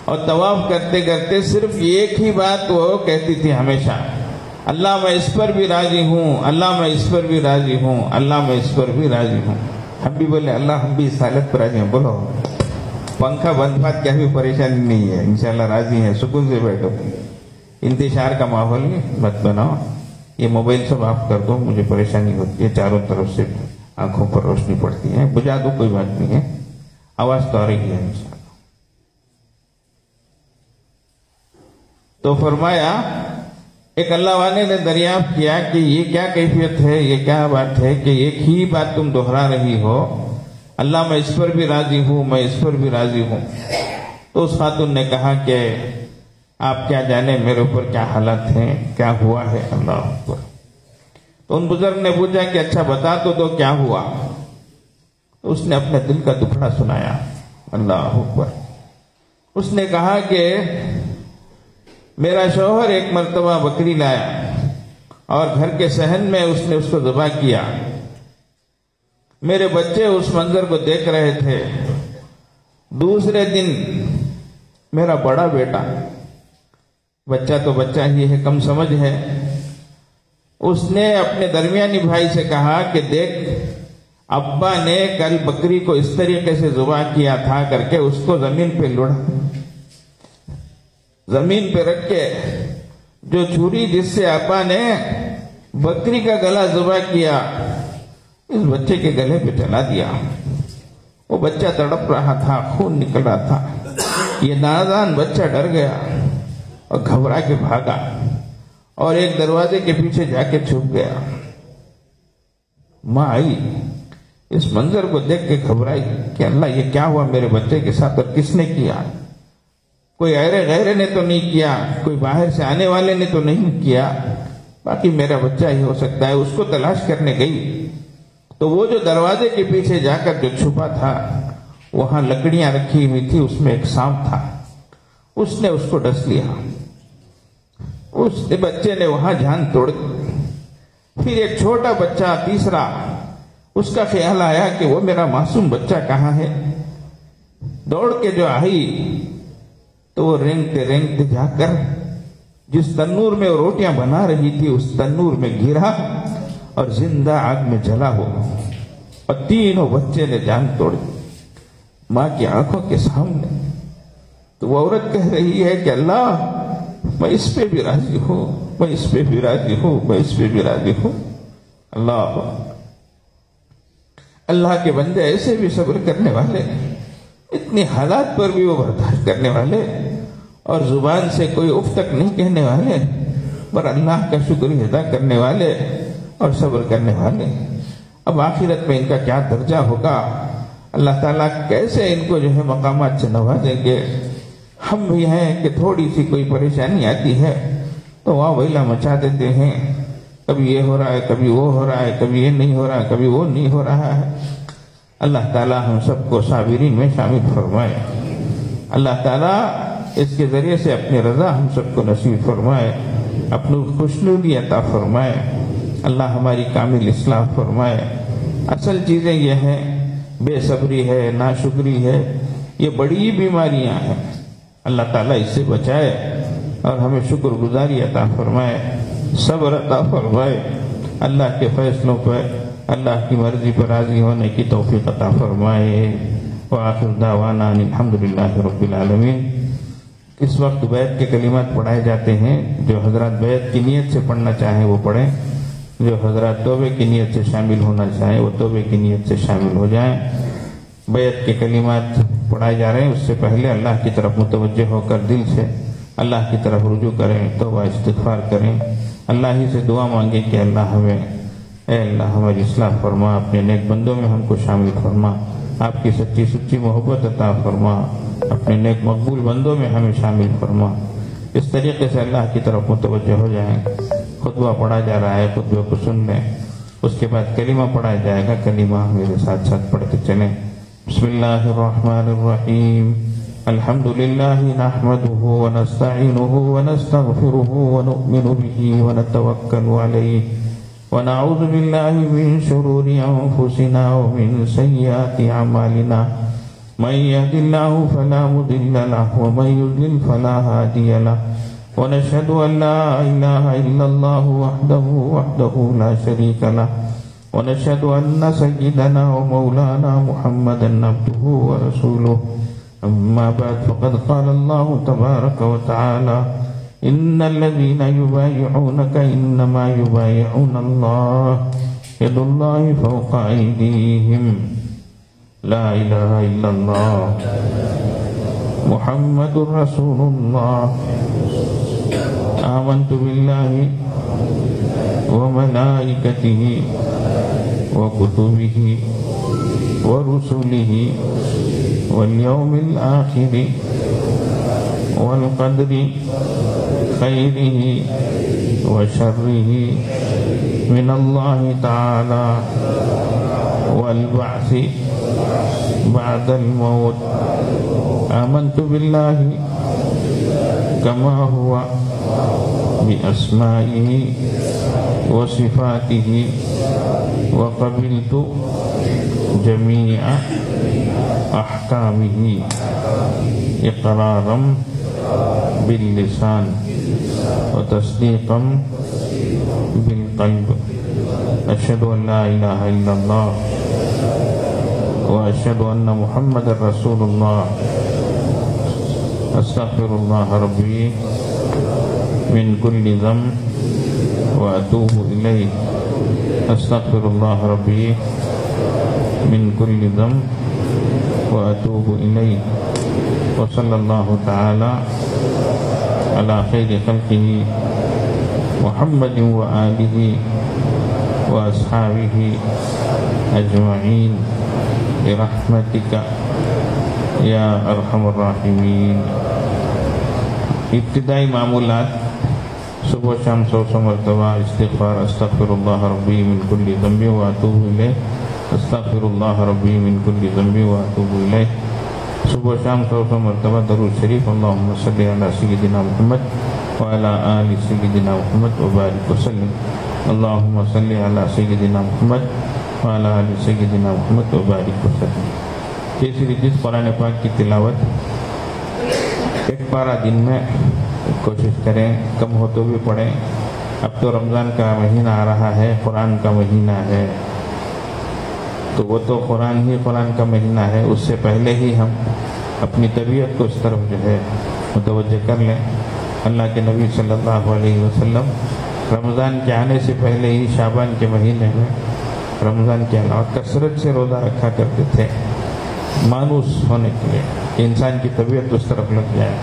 اور طواف کرتے کرتے صرف ایک ہی بات وہ کہتی تھی ہمیشہ، اللہ میں اس پر بھی راضی ہوں، اللہ میں اس پر بھی راضی ہوں، اللہ میں اس پر بھی راضی ہوں. ہم بھی بولے اللہ ہم بھی اس حالت پر راضی ہیں. بولو پنکھا بند بات کیا بھی پریشانی نہیں ہے، انشاءاللہ راضی ہیں، سکون سے بیٹھو. انتشار کا ماحول مت بناؤ. یہ موبائل سب آف کر دو، مجھے پریشانی ہوتی ہے، چاروں طرف سے آنکھوں پر روشنی پڑتی ہے. بجھا دو، کوئی بات نہیں ہے، آواز تو آ رہی ہے انشاءاللہ. تو فرمایا ایک اللہ والے نے دریافت کیا کہ یہ کیا کیفیت ہے، یہ کیا بات ہے کہ ایک ہی بات تم دہرا رہی ہو، اللہ میں اس پر بھی راضی ہوں، میں اس پر بھی راضی ہوں. تو اس خاتون نے کہا کہ آپ کیا جانے میرے اوپر کیا حالت ہیں، کیا ہوا ہے. اللہ اکبر. تو ان بزرگ نے پوچھا کہ اچھا بتا تو دو کیا ہوا. تو اس نے اپنے دل کا دکھڑا سنایا. اللہ اکبر. اس نے کہا کہ میرا شوہر ایک مرتبہ بکری لایا اور گھر کے صحن میں اس نے اس کو ذبح کیا. میرے بچے اس منظر کو دیکھ رہے تھے۔ دوسرے دن میرا بڑا بیٹا، بچہ تو بچہ ہی ہے، کم سمجھ ہے، اس نے اپنے درمیانی بھائی سے کہا کہ دیکھ، ابا نے کل بکری کو اس طریقے سے ذبح کیا تھا کر کے اس کو زمین پہ لڑا، زمین پہ رکھ کے جو چھری جس سے ابا نے بکری کا گلا ذبح کیا اس بچے کے گلے پہ چلا دیا۔ وہ بچہ تڑپ رہا تھا، خون نکل رہا تھا۔ یہ نادان بچہ ڈر گیا اور گھبرا کے بھاگا اور ایک دروازے کے پیچھے جا کے چھپ گیا۔ ماں آئی، اس منظر کو دیکھ کے گھبرائی کہ اللہ یہ کیا ہوا میرے بچے کے ساتھ اور کس نے کیا؟ کوئی ایرے غیرے نے تو نہیں کیا، کوئی باہر سے آنے والے نے تو نہیں کیا، باقی میرا بچہ ہی ہو سکتا ہے۔ اس کو تلاش کرنے گئی تو وہ جو دروازے کے پیچھے جا کر جو چھپا تھا وہاں لکڑیاں رکھی ہوئی تھی، اس میں ایک سانپ تھا، اس نے اس کو ڈس لیا۔ اس بچے نے وہاں جان توڑ دی۔ پھر ایک چھوٹا بچہ تیسرا، اس کا خیال آیا کہ وہ میرا معصوم بچہ کہاں ہے، دوڑ کے جو آئی تو وہ رینگتے رینگتے جا کر جس تنور میں وہ روٹیاں بنا رہی تھی اس تنور میں گرا اور زندہ آگ میں جلا ہو، اور تینوں بچے نے جان توڑ دی ماں کی آنکھوں کے سامنے۔ تو وہ عورت کہہ رہی ہے کہ اللہ میں اس پہ بھی راضی ہوں، میں اس پہ بھی راضی ہوں، میں اس پہ بھی راضی ہوں۔ اللہ کے بندے ایسے بھی صبر کرنے والے، اتنی حالات پر بھی وہ برداشت کرنے والے اور زبان سے کوئی اف تک نہیں کہنے والے، پر اللہ کا شکر ادا کرنے والے اور صبر کرنے والے۔ اب آخرت میں ان کا کیا درجہ ہوگا، اللہ تعالیٰ کیسے ان کو جو ہے مقامات سے نوازیں گے۔ ہم بھی ہیں کہ تھوڑی سی کوئی پریشانی آتی ہے تو واہ ویلا مچا دیتے ہیں، کبھی یہ ہو رہا ہے، کبھی وہ ہو رہا ہے، کبھی یہ نہیں ہو رہا ہے، کبھی وہ نہیں ہو رہا ہے۔ اللہ تعالیٰ ہم سب کو صابرین میں شامل فرمائے۔ اللہ تعالیٰ اس کے ذریعے سے اپنی رضا ہم سب کو نصیب فرمائے، اپنی خوشنودی عطا فرمائے۔ اللہ ہماری کامل اصلاح فرمائے۔ اصل چیزیں یہ ہیں، بے صبری ہے، ناشکری ہے، یہ بڑی بیماریاں ہیں۔ اللہ تعالیٰ اس سے بچائے اور ہمیں شکر گزاری عطا فرمائے، صبر عطا فرمائے، اللہ کے فیصلوں پر، اللہ کی مرضی پر راضی ہونے کی توفیق عطا فرمائے۔ وآخر دعوانا الحمدللہ رب العالمین۔ اس وقت بیعت کے کلمات پڑھائے جاتے ہیں، جو حضرات بیعت کی نیت سے پڑھنا چاہیں وہ پڑھیں، جو حضرات توبے کی نیت سے شامل ہونا چاہیں وہ توبے کی نیت سے شامل ہو جائیں۔ بیعت کے کلمات پڑھائے جا رہے ہیں، اس سے پہلے اللہ کی طرف متوجہ ہو کر دل سے اللہ کی طرف رجوع کریں، توبہ استغفار کریں، اللہ ہی سے دعا مانگیں کہ اللہ ہمیں، اے اللہ ہماری اصلاح فرما، اپنے نیک بندوں میں ہم کو شامل فرما، آپ کی سچی سچی محبت عطا فرما، اپنے نیک مقبول بندوں میں ہمیں شامل فرما۔ اس طریقے سے اللہ کی طرف متوجہ ہو جائیں۔ خطبہ پڑھا جا رہا ہے، خطبے کو سن لیں، اس کے بعد کلمہ پڑھا جائے گا، کلمہ میرے ساتھ ساتھ پڑھتے چلیں۔ بسم اللہ الرحمن الرحیم۔ الحمد للہ نحمده ونستعینه ونستغفره ونؤمن به ونتوکل علیہ ونعوذ باللہ من شرور انفسنا ومن سیئات اعمالنا من يهد الله فلا مضل له ومن يضلل فلا هادي له ونشهد أن لا إله إلا الله وحده لا شريك له ونشهد أن سيدنا ومولانا محمدا عبده ورسوله أما بعد فقد قال الله تبارك وتعالى إن الذين يبايعونك إنما يبايعون الله يد الله فوق أيديهم لا إله إلا الله محمد رسول الله آمنت بالله وملائكته وكتبه ورسله واليوم الآخر والقدر خيره وشره من الله تعالى والبعث بعد الموت آمنت بالله كما هو بأسمائه وصفاته وقبلت جميع أحكامه إقرارا باللسان وتصديقا بالقلب. أشهد أن لا إله إلا الله وأشهد أن محمد رسول الله. أستغفر الله ربي من كل ذنب وأتوب إليه. أستغفر الله ربي من كل ذنب وأتوب إليه. وصلى الله تعالى على خير خلقه محمد وآله وأصحابه أجمعين برحمتك یا ارحم الراحمین. ابتدائی معمولات صبح شام 100 مرتبہ استغفار استغفر اللہ ربی من کل ذنب واتوب الیہ. استغفر اللہ ربی من کل ذنب واتوب الیہ. صبح شام 100 مرتبہ درود شریف اللہم صلی علی سیدنا محمد وعلی آل سیدنا محمد وبارک وسلم. اللہم صلی علی سیدنا محمد وعلی آل سیدنا محمد وبارک وسلم. تیسری چیز قرآن پاک کی تلاوت. ایک پارہ دن میں کوشش کریں، کم ہو تو بھی پڑھیں. اب تو رمضان کا مہینہ آ رہا ہے، قرآن کا مہینہ ہے، تو وہ تو قرآن کا مہینہ ہے. اس سے پہلے ہی ہم اپنی طبیعت کو اس طرف جو ہے متوجہ کر لیں. اللہ کے نبی صلی اللہ علیہ وسلم رمضان کے آنے سے پہلے ہی شعبان کے مہینے میں رمضان کے علاوہ کثرت سے روزہ رکھا کرتے تھے، مانوس ہونے کے لیے کہ انسان کی طبیعت اس طرف لگ جائے.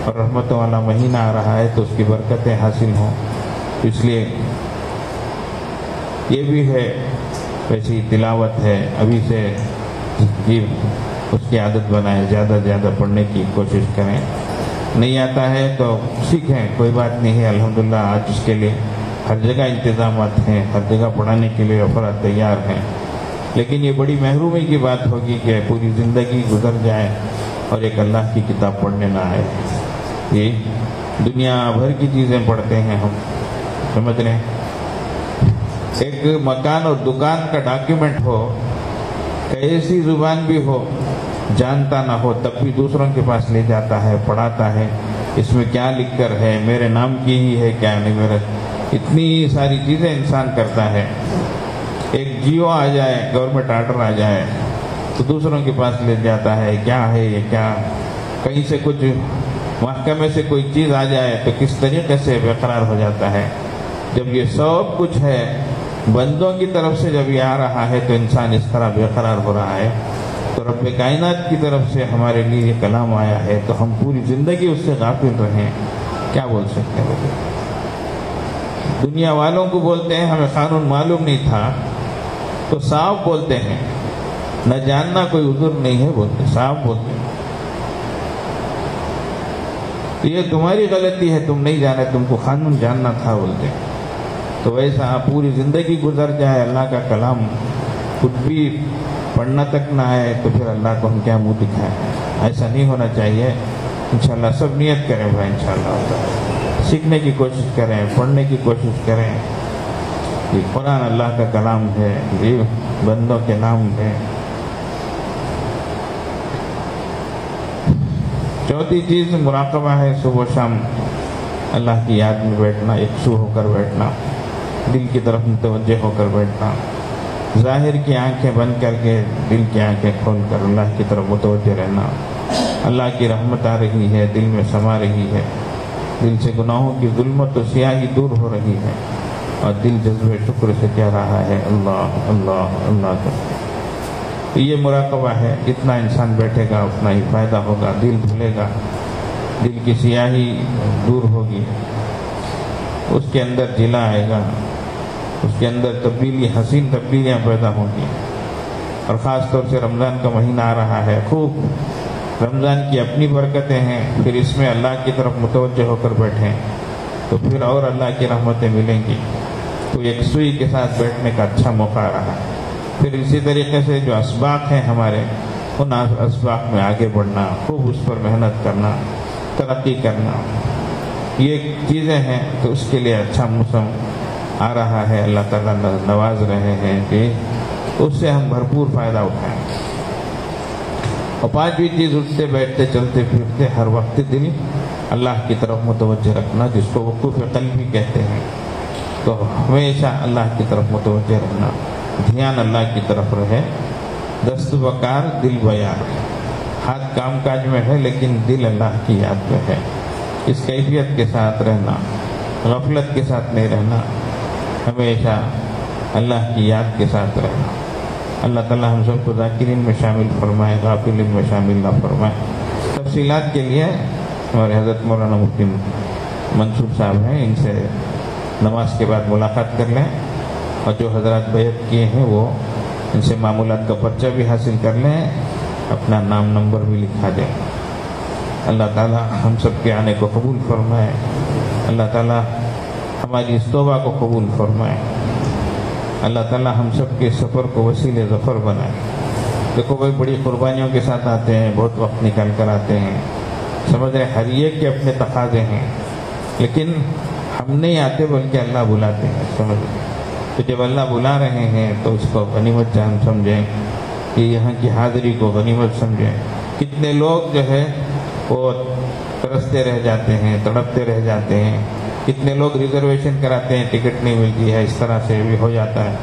اور رحمتوں والا مہینہ آ رہا ہے تو اس کی برکتیں حاصل ہوں. اس لیے یہ بھی ہے، ویسی تلاوت ہے، ابھی سے جی اس کی عادت بنائیں، زیادہ زیادہ پڑھنے کی کوشش کریں. نہیں آتا ہے تو سیکھیں، کوئی بات نہیں ہے. الحمدللہ آج اس کے لیے ہر جگہ انتظامات ہیں، ہر جگہ پڑھانے کے لیے افراد تیار ہیں. لیکن یہ بڑی محرومی کی بات ہوگی کہ پوری زندگی گزر جائے اور ایک اللہ کی کتاب پڑھنے نہ آئے. یہ دنیا بھر کی چیزیں پڑھتے ہیں ہم، سمجھ رہے ہیں. ایک مکان اور دکان کا ڈاکیومنٹ ہو، کیسی زبان بھی ہو، جانتا نہ ہو، تب بھی دوسروں کے پاس لے جاتا ہے، پڑھاتا ہے. اس میں کیا لکھ کر ہے، میرے نام کی ہی ہے کیا نہیں، میرا اتنی ساری چیزیں انسان کرتا ہے. ایک جیو آ جائے، گورنمنٹ آرڈر آ جائے تو دوسروں کے پاس لے جاتا ہے، کیا ہے یہ کیا. کہیں سے کچھ محکمے سے کوئی چیز آ جائے تو کس طریقے سے بے قرار ہو جاتا ہے. جب یہ سب کچھ ہے بندوں کی طرف سے، جب یہ آ رہا ہے تو انسان اس طرح بے قرار ہو رہا ہے. تو رب کائنات کی طرف سے ہمارے لیے یہ کلام آیا ہے تو ہم پوری زندگی اس سے غافل رہیں. کیا بول سکتے ہیں؟ دنیا والوں کو بولتے ہیں ہمیں قانون معلوم نہیں تھا تو صاف بولتے ہیں، نہ جاننا کوئی عذر نہیں ہے، بولتے صاف بولتے ہیں. تو یہ تمہاری غلطی ہے، تم نہیں جانے، تم کو قانون جاننا تھا بولتے. تو ویسا پوری زندگی گزر جائے، اللہ کا کلام خود بھی پڑھنا تک نہ آئے تو پھر اللہ کو ہم کیا منہ دکھائیں. ایسا نہیں ہونا چاہیے. انشاءاللہ سب نیت کریں بھائی، انشاءاللہ سیکھنے کی کوشش کریں، پڑھنے کی کوشش کریں. یہ قرآن اللہ کا کلام ہے، یہ بندوں کے نام ہے. چوتھی چیز مراقبہ ہے. صبح و شام اللہ کی یاد میں بیٹھنا، یکسو ہو کر بیٹھنا، دل کی طرف متوجہ ہو کر بیٹھنا. ظاہر کی آنکھیں بند کر کے دل کی آنکھیں کھول کر اللہ کی طرف متوجہ رہنا. اللہ کی رحمت آ رہی ہے، دل میں سما رہی ہے، دل سے گناہوں کی ظلمت و سیاہی دور ہو رہی ہے اور دل جذبے شکر سے کہہ رہا ہے اللہ اللہ اللہ کا. یہ مراقبہ ہے. جتنا انسان بیٹھے گا اتنا ہی فائدہ ہوگا. دل دھلے گا، دل کی سیاہی دور ہوگی، اس کے اندر جلا آئے گا، اس کے اندر تبدیلی، حسین تبدیلیاں پیدا ہوں گی. اور خاص طور سے رمضان کا مہینہ آ رہا ہے. خوب رمضان کی اپنی برکتیں ہیں، پھر اس میں اللہ کی طرف متوجہ ہو کر بیٹھیں تو پھر اور اللہ کی رحمتیں ملیں گی. تو ایک سوئی کے ساتھ بیٹھنے کا اچھا موقع آ رہا ہے. پھر اسی طریقے سے جو اسباق ہیں ہمارے، ان اسباق میں آگے بڑھنا، خوب اس پر محنت کرنا، ترقی کرنا، یہ چیزیں ہیں. تو اس کے لیے اچھا موسم آ رہا ہے. اللہ تعالیٰ نواز رہے ہیں کہ اس سے ہم بھرپور فائدہ اٹھائیں. اور پانچویں چیز، اٹھتے بیٹھتے چلتے پھرتے ہر وقت دل اللہ کی طرف متوجہ رکھنا، جس کو وقوف قلبی کہتے ہیں. تو ہمیشہ اللہ کی طرف متوجہ رہنا، دھیان اللہ کی طرف رہے. دست بکار دل بیار، ہاتھ کام کاج میں ہے لیکن دل اللہ کی یاد میں ہے. اس کیفیت کے ساتھ رہنا، غفلت کے ساتھ نہیں رہنا، ہمیشہ اللہ کی یاد کے ساتھ رہنا. اللہ تعالیٰ ہم سب کو ذاکرین میں شامل فرمائے، غافلین میں شامل نہ فرمائے. تفصیلات کے لیے ہمارے حضرت مولانا مفتی منصور صاحب ہیں، ان سے نماز کے بعد ملاقات کر لیں، اور جو حضرات بیعت کیے ہیں وہ ان سے معمولات کا پرچہ بھی حاصل کر لیں، اپنا نام نمبر بھی لکھا دیں. اللہ تعالیٰ ہم سب کے آنے کو قبول فرمائے. اللہ تعالیٰ ہماری اس توبہ کو قبول فرمائے. اللہ تعالیٰ ہم سب کے سفر کو وسیلے ظفر بنائے. دیکھو بھائی، بڑی قربانیوں کے ساتھ آتے ہیں، بہت وقت نکال کر آتے ہیں، سمجھ رہے ہر ایک کے اپنے تقاضے ہیں، لیکن ہم نہیں آتے بلکہ اللہ بلاتے ہیں. سمجھ رہے، تو جب اللہ بلا رہے ہیں تو اس کو غنیمت جان سمجھیں، کہ یہاں کی حاضری کو غنیمت سمجھیں. کتنے لوگ جو ہے وہ ترستے رہ جاتے ہیں، تڑپتے رہ جاتے ہیں. کتنے لوگ ریزرویشن کراتے ہیں، ٹکٹ نہیں ملتی ہے، اس طرح سے بھی ہو جاتا ہے.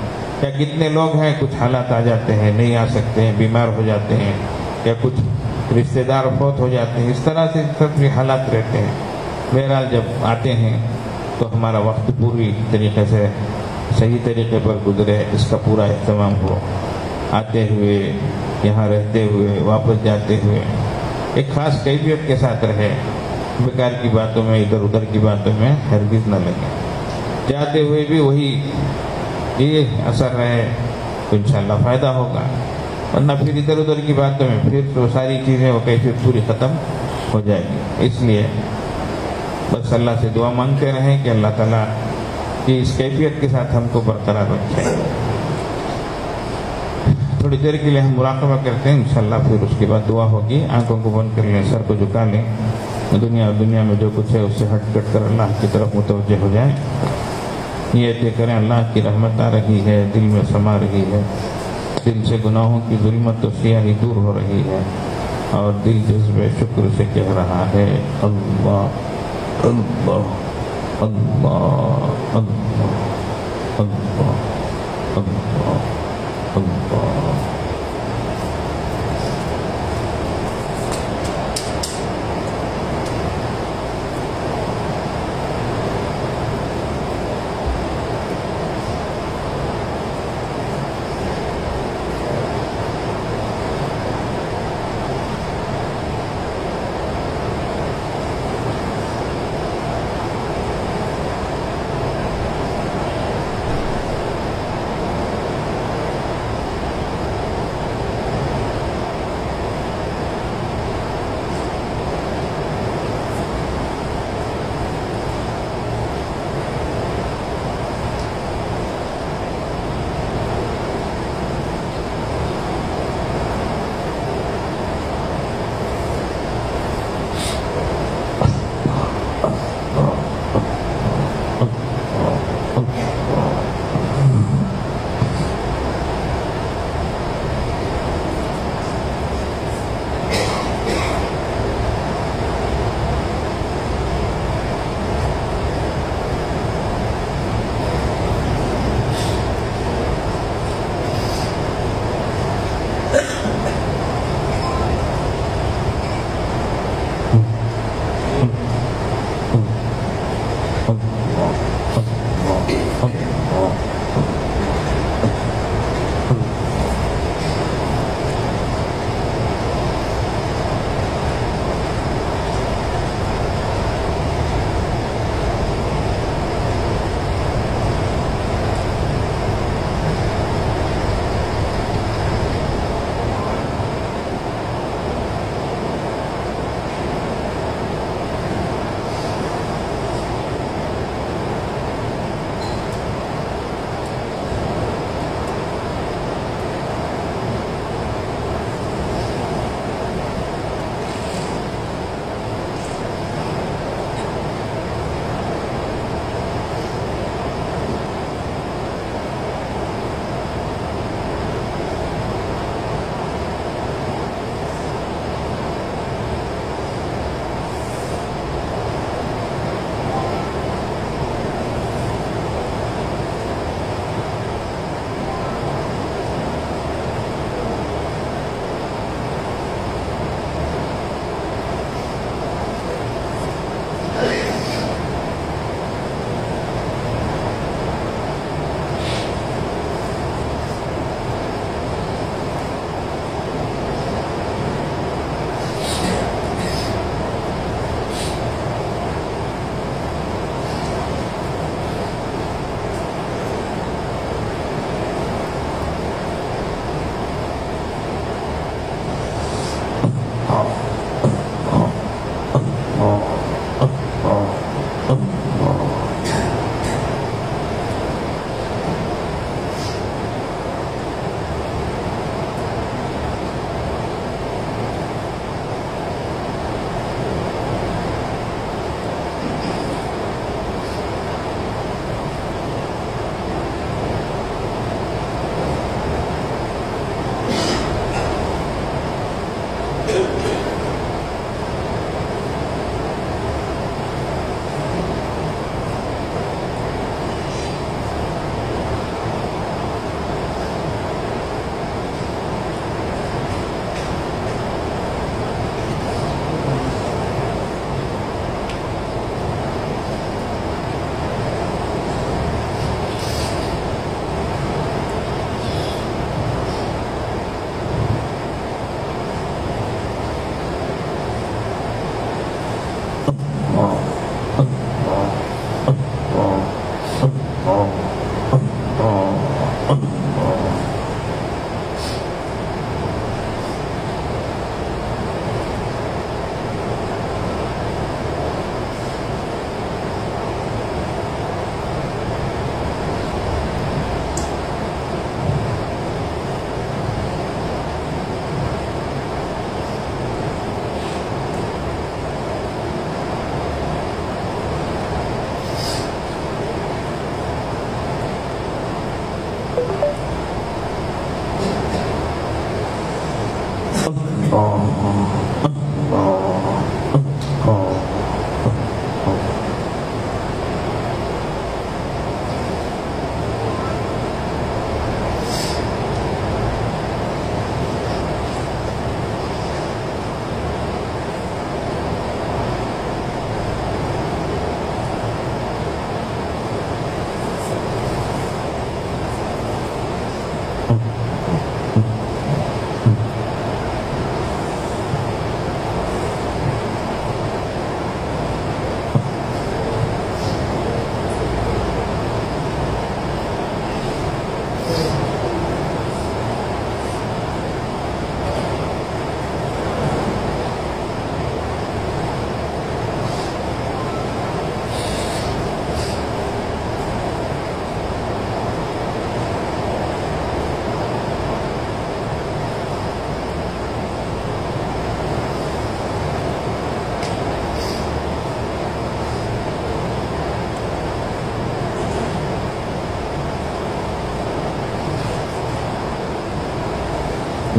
یا کتنے لوگ ہیں کچھ حالات آ جاتے ہیں، نہیں آ سکتے ہیں، بیمار ہو جاتے ہیں، یا کچھ رشتہ دار فوت ہو جاتے ہیں. اس طرح سے سب کے حالات رہتے ہیں. بہرحال جب آتے ہیں تو ہمارا وقت پوری طریقے سے صحیح طریقے پر گزرے، اس کا پورا اہتمام ہو. آتے ہوئے، یہاں رہتے ہوئے، واپس جاتے ہوئے ایک خاص کیفیت کے ساتھ رہے. بیکار کی باتوں میں، ادھر ادھر کی باتوں میں ہرگز نہ لگے. جاتے ہوئے بھی وہی یہ اثر رہے تو انشاءاللہ فائدہ ہوگا، ورنہ پھر ادھر ادھر کی باتوں میں پھر تو ساری چیزیں وہ کیفیت پوری ختم ہو جائے گی. اس لیے بس اللہ سے دعا مانگتے رہیں کہ اللہ تعالیٰ کی اس کیفیت کے ساتھ ہم کو برقرار رکھے. تھوڑی دیر کے لیے ہم مراقبہ کرتے ہیں، انشاءاللہ پھر اس کے بعد دعا ہوگی. آنکھوں کو بند کر لیں، سر کو جھکا لیں. دنیا میں جو کچھ ہے اس سے ہٹ کٹ کر اللہ کی طرف متوجہ ہو جائیں. نیتیں کریں، اللہ کی رحمت آ رہی ہے، دل میں سما رہی ہے، دل سے گناہوں کی ظلمت و سیاہی دور ہو رہی ہے، اور دل جذبے شکر سے کہہ رہا ہے اللہ اللہ اللہ اللہ اللہ اللہ اللہ.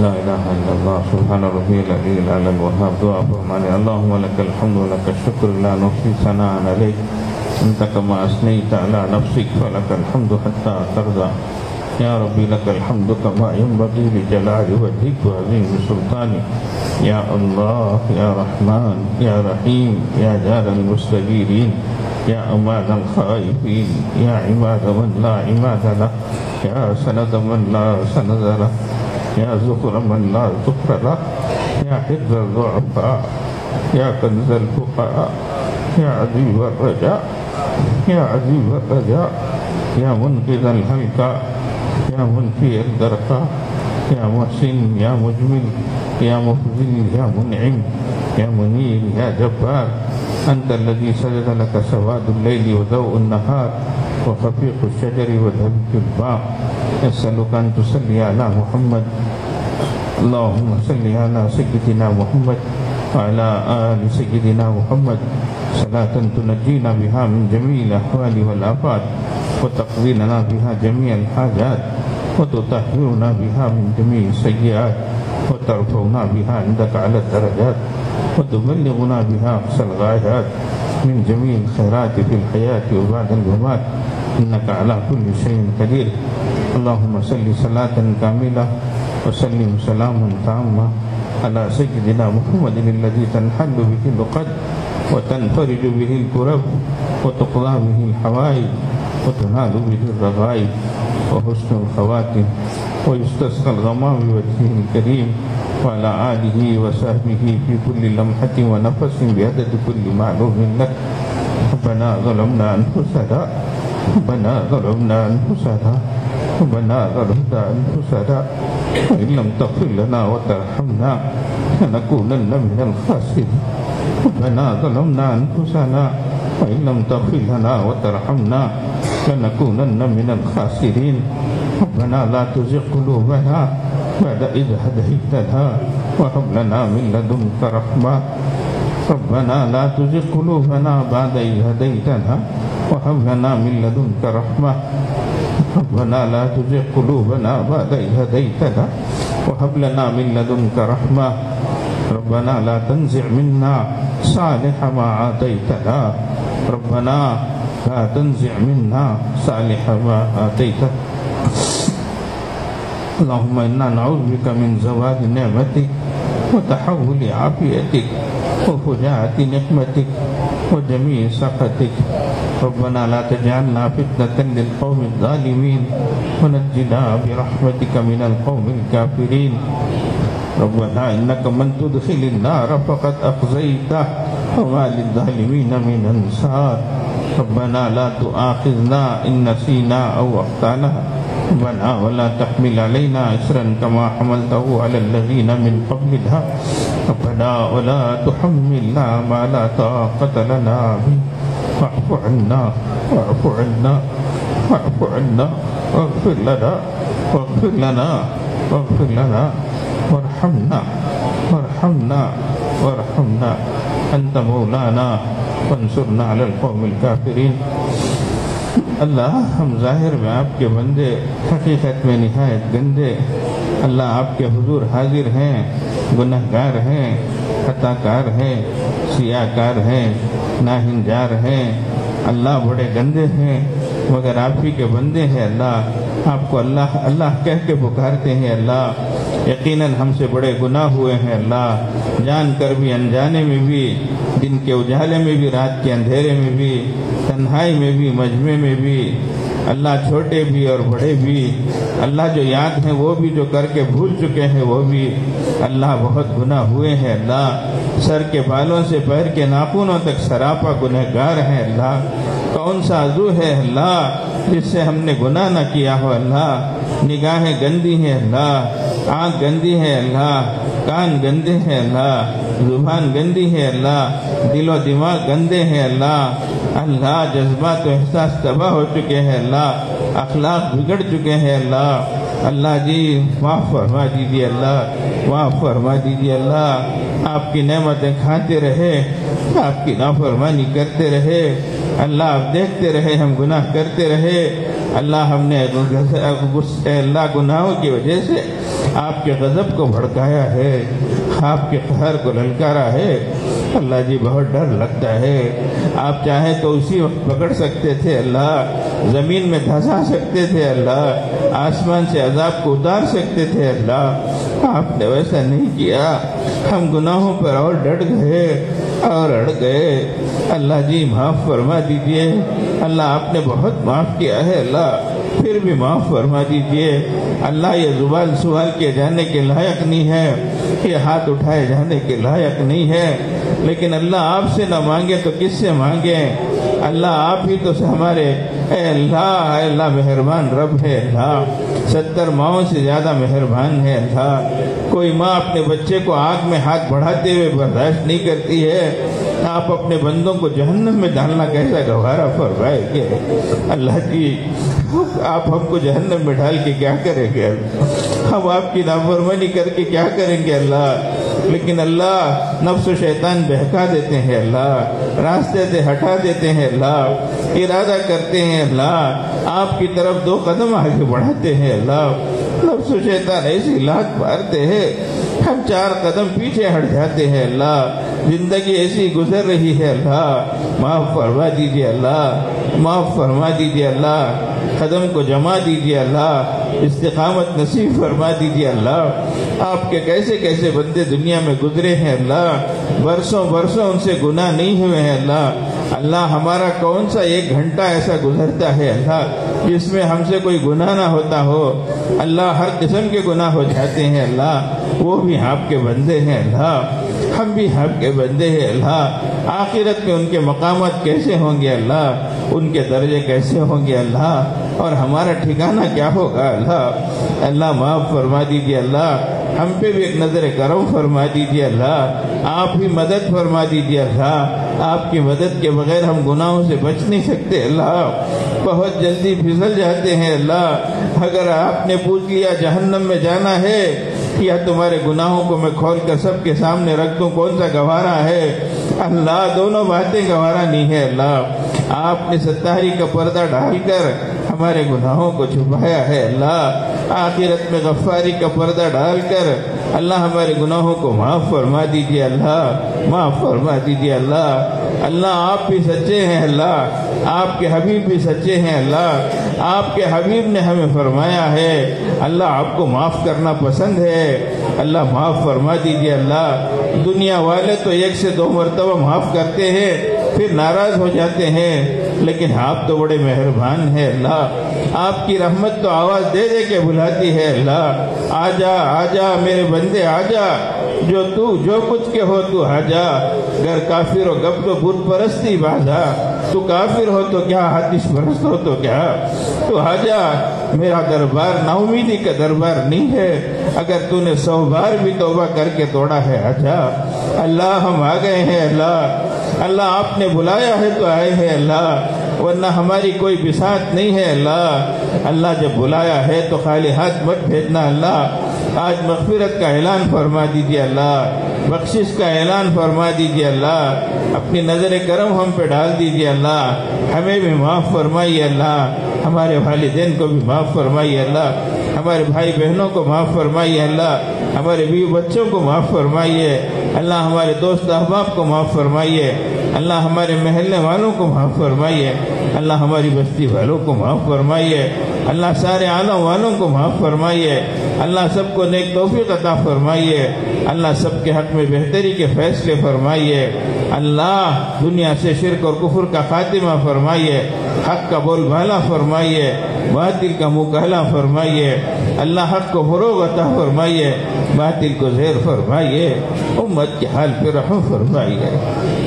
لا الہ الا اللہ سبحان ربی العلی الاعلی الوہاب. دعا فرمانے اللہم لک الحمد ولک الشکر لا نحصی ثناء علیک انت کما اثنیت علی نفسک فلک الحمد حتی ترضى. یا ربی لک الحمد کما ينبغی لجلال وجهک وعظیم سلطانک. یا اللہ یا رحمان یا رحیم یا جار المستغیرین یا امان الخائفین یا عماد من لا عماد له یا سند من لا سند له یا ذخر من لا ذخر له یا حفظ الضعفاء یا کنز الفقراء یا عزیز الرجاء یا عزیز الرجاء یا منقذ الحلقہ یا منفی الدرقہ یا محسن یا مجمل یا مفضل یا منعم یا منیر یا جبار. أنت الذي سجد لك سواد الليل وضوء النهار وخفيق الشجر وذهبك الباء. أسألك أن تصلي على محمد اللهم صل على سيدنا محمد وعلى آل سيدنا محمد صلاة تنجينا بها من جميع الأحوال والآفات وتقضي لنا بها جميع الحاجات وتطهرنا بها من جميع السيئات وترفعنا بها عندك على الدرجات وتبلغنا بها أقصى الغايات من جميع الخيرات في الحياة وبعد الممات إنك على كل شيء قدير. اللهم صل صلاة كاملة وسلم سلاما تاما على سيدنا محمد الذي تنحل به العقد وتنفرج به الكرب وتقضى به الحوائج وتنال به الرغائب وحسن الخواتم ويستسقى الغمام بوجهه الكريم وعلى آله وصحبه في كل لمحة ونفس بعدد كل معلوم لك. ربنا ظلمنا أنفسنا ربنا ظلمنا أنفسنا ربنا ظلمنا أنفسنا وإن لم تغفر لنا وترحمنا لنكونن من الخاسرين. ربنا ظلمنا أنفسنا وإن لم تغفر لنا وترحمنا لنكونن من الخاسرين. ربنا لا تزغ قلوبنا بعد إذ هديتنا وهب لنا من لدنك رحمة. ربنا لا تزغ قلوبنا بعد إذ هديتنا وهب لنا من لدنك رحمة. ربنا لا تزغ قلوبنا بعد إذ هديتنا وهب لنا من لدنك رحمة. ربنا لا تنزع منا صالح ما آتيتنا. ربنا لا تنزع منا صالح ما آتيتنا. اللهم إنا نعوذ بك من زوال نعمتك وتحول عافيتك وفجاءة نقمتك وجميع سخطك. ربنا لا تجعلنا فتنة للقوم الظالمين ونجنا برحمتك من القوم الكافرين. ربنا إنك من تدخل النار فقد أخزيته وما للظالمين من أنصار. ربنا لا تؤاخذنا إن نسينا أو أخطأنا. ربنا ولا تحمل علينا إصرا كما حملته على الذين من قبلنا. ربنا ولا تحملنا ما لا طاقة لنا به. واعف عنا واعف عنا واعف عنا واغفر لنا واغفر لنا واغفر لنا وارحمنا وارحمنا وارحمنا. أنت مولانا فانصرنا على القوم الكافرين. اللہ ہم ظاہر میں آپ کے بندے حقیقت میں نہایت گندے. اللہ آپ کے حضور حاضر ہیں، گنہگار ہیں، خطا کار ہیں، سیاہ کار ہیں، ناہنجار ہیں. اللہ بڑے گندے ہیں مگر آپ ہی کے بندے ہیں. اللہ آپ کو اللہ اللہ کہہ کے پکارتے ہیں. اللہ یقیناً ہم سے بڑے گناہ ہوئے ہیں. اللہ جان کر بھی انجانے میں بھی، دن کے اجالے میں بھی، رات کے اندھیرے میں بھی، تنہائی میں بھی، مجمع میں بھی. اللہ چھوٹے بھی اور بڑے بھی. اللہ جو یاد ہیں وہ بھی، جو کر کے بھول چکے ہیں وہ بھی. اللہ بہت گناہ ہوئے ہیں. اللہ سر کے بالوں سے پیر کے ناخنوں تک سراپا گنہگار ہیں. اللہ کون سا عضو ہے اللہ جس سے ہم نے گناہ نہ کیا ہو. اللہ نگاہیں گندی ہیں. اللہ آنکھ گندی ہے. اللہ کان گندے ہیں. اللہ زبان گندی ہے. اللہ دل و دماغ گندے ہیں. اللہ جذبات و احساس تباہ ہو چکے ہیں. اللہ اخلاق بگڑ چکے ہیں. اللہ جی معاف فرما دیجیے. اللہ معاف فرما دیجیے. اللہ آپ کی نعمتیں کھاتے رہے، آپ کی نافرمانی کرتے رہے. اللہ آپ دیکھتے رہے ہم گناہ کرتے رہے. اللہ ہم نے اللہ گناہوں کی وجہ سے آپ کے غضب کو بھڑکایا ہے، آپ کے قہر کو للکارا ہے۔ اللہ جی بہت ڈر لگتا ہے، آپ چاہیں تو اسی وقت پکڑ سکتے تھے اللہ، زمین میں دھسا سکتے تھے اللہ، آسمان سے عذاب کو اتار سکتے تھے اللہ، آپ نے ویسا نہیں کیا۔ ہم گناہوں پر اور ڈٹ گئے اور اڑ گئے۔ اللہ جی معاف فرما دیجئے، اللہ آپ نے بہت معاف کیا ہے اللہ، پھر بھی معاف فرما دیجئے اللہ۔ یہ زبان سوال کیے جانے کے لائق نہیں ہے، یہ ہاتھ اٹھائے جانے کے لائق نہیں ہے، لیکن اللہ آپ سے نہ مانگے تو کس سے مانگیں؟ اللہ آپ ہی تو ہمارے اے اللہ مہربان رب ہے اللہ، 70 ماؤں سے زیادہ مہربان ہے اللہ۔ کوئی ماں اپنے بچے کو آگ میں ہاتھ بڑھاتے ہوئے برداشت نہیں کرتی ہے، آپ اپنے بندوں کو جہنم میں ڈالنا کیسا گوارا فرمائے گے؟ اللہ جی آپ ہم کو جہنم میں ڈال کے کیا کریں گے؟ ہم آپ کی نافرمانی کر کے کیا کریں گے اللہ؟ لیکن اللہ نفس و شیطان بہکا دیتے ہیں اللہ، راستے سے ہٹا دیتے ہیں اللہ، ارادہ کرتے ہیں اللہ، آپ کی طرف 2 قدم آگے بڑھاتے ہیں اللہ، نفس و شیطان ایسی لات مارتے ہیں ہم 4 قدم پیچھے ہٹ جاتے ہیں اللہ۔ زندگی ایسی گزر رہی ہے اللہ، معاف فرما دیجئے اللہ، معاف فرما دیجئے اللہ، قدم کو جما دیجئے اللہ، استقامت نصیب فرما دیجئے اللہ۔ آپ کے کیسے کیسے بندے دنیا میں گزرے ہیں اللہ، برسوں ان سے گناہ نہیں ہوئے ہیں اللہ۔ اللہ ہمارا کون سا 1 گھنٹہ ایسا گزرتا ہے اللہ جس میں ہم سے کوئی گناہ نہ ہوتا ہو؟ اللہ ہر قسم کے گناہ ہو جاتے ہیں اللہ، وہ بھی آپ کے بندے ہیں اللہ، ہم بھی آپ کے بندے ہیں اللہ۔ آخرت میں ان کے مقامات کیسے ہوں گے اللہ، ان کے درجے کیسے ہوں گے اللہ، اور ہمارا ٹھکانہ کیا ہوگا اللہ؟ اللہ معاف فرما دیجیے اللہ، ہم پہ بھی ایک نظر کرم فرما دیجیے اللہ، آپ ہی مدد فرما دیجیے اللہ۔ آپ کی مدد کے بغیر ہم گناہوں سے بچ نہیں سکتے اللہ، بہت جلدی پھسل جاتے ہیں اللہ۔ اگر آپ نے پوچھ لیا جہنم میں جانا ہے یا تمہارے گناہوں کو میں کھول کر سب کے سامنے رکھ دوں، کون سا گوارا ہے؟ اللہ دونوں باتیں گوارا نہیں ہے اللہ۔ آپ نے ستاری کا پردہ ڈال کر ہمارے گناہوں کو چھپایا ہے اللہ، آخرت میں غفاری کا پردہ ڈال کر اللہ ہمارے گناہوں کو معاف فرما دیجیے اللہ، معاف فرما دیجیے اللہ۔ اللہ آپ بھی سچے ہیں اللہ، آپ کے حبیب بھی سچے ہیں اللہ، آپ کے حبیب نے ہمیں فرمایا ہے اللہ آپ کو معاف کرنا پسند ہے، اللہ معاف فرما دیجیے اللہ۔ دنیا والے تو 1 سے 2 مرتبہ معاف کرتے ہیں پھر ناراض ہو جاتے ہیں، لیکن آپ تو بڑے مہربان ہیں اللہ، آپ کی رحمت تو آواز دے دے کے بلاتی ہے اللہ، آجا آجا میرے بندے آجا، جو کچھ کے ہو تو آجا، گر کافر ہو گب تو بت پرستی بازا، تو کافر ہو تو کیا آتش پرست ہو تو کیا، تو آجا میرا دربار نا امیدی کا دربار نہیں ہے، اگر تو نے 100 بار بھی توبہ کر کے توڑا ہے آجا۔ اللہ ہم آ گئے ہیں اللہ، اللہ آپ نے بلایا ہے تو آئے ہیں اللہ، ورنہ ہماری کوئی بساط نہیں ہے اللہ۔ اللہ جب بلایا ہے تو خالی ہاتھ مت بھیجنا اللہ، آج مغفرت کا اعلان فرما دیجیے اللہ، بخشش کا اعلان فرما دیجیے اللہ، اپنی نظر کرم ہم پہ ڈال دیجیے اللہ، ہمیں بھی معاف فرمائیے اللہ، ہمارے والدین کو بھی معاف فرمائیے اللہ، ہمارے بھائی بہنوں کو معاف فرمائیے اللہ، ہمارے بیوی بچوں کو معاف فرمائیے اللہ، ہمارے دوست احباب کو معاف فرمائیے اللہ، ہمارے محلے والوں کو معاف فرمائیے اللہ، ہماری بستی والوں کو معاف فرمائیے اللہ، سارے عالم والوں کو معاف فرمائیے اللہ، سب کو نیک توفیق عطا فرمائیے اللہ، سب کے حق میں بہتری کے فیصلے فرمائیے اللہ، دنیا سے شرک اور کفر کا خاتمہ فرمائیے، حق کا بول بالا فرمائیے، باطل کا منہ کہلا فرمائیے اللہ، حق کو فروغ عطا فرمائیے، باطل کو زیر فرمائیے، امت کے حال پہ رحم فرمائیے۔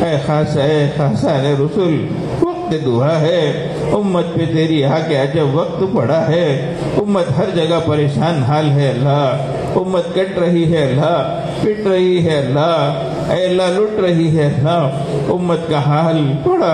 اے خاصان رسول وقت دعا ہے، امت پہ تیری آگے عجب وقت پڑا ہے، امت ہر جگہ پریشان حال ہے اللہ، امت کٹ رہی ہے اللہ، پٹ رہی ہے اللہ، اے اللہ لٹ رہی ہے اللہ، امت کا حال بڑا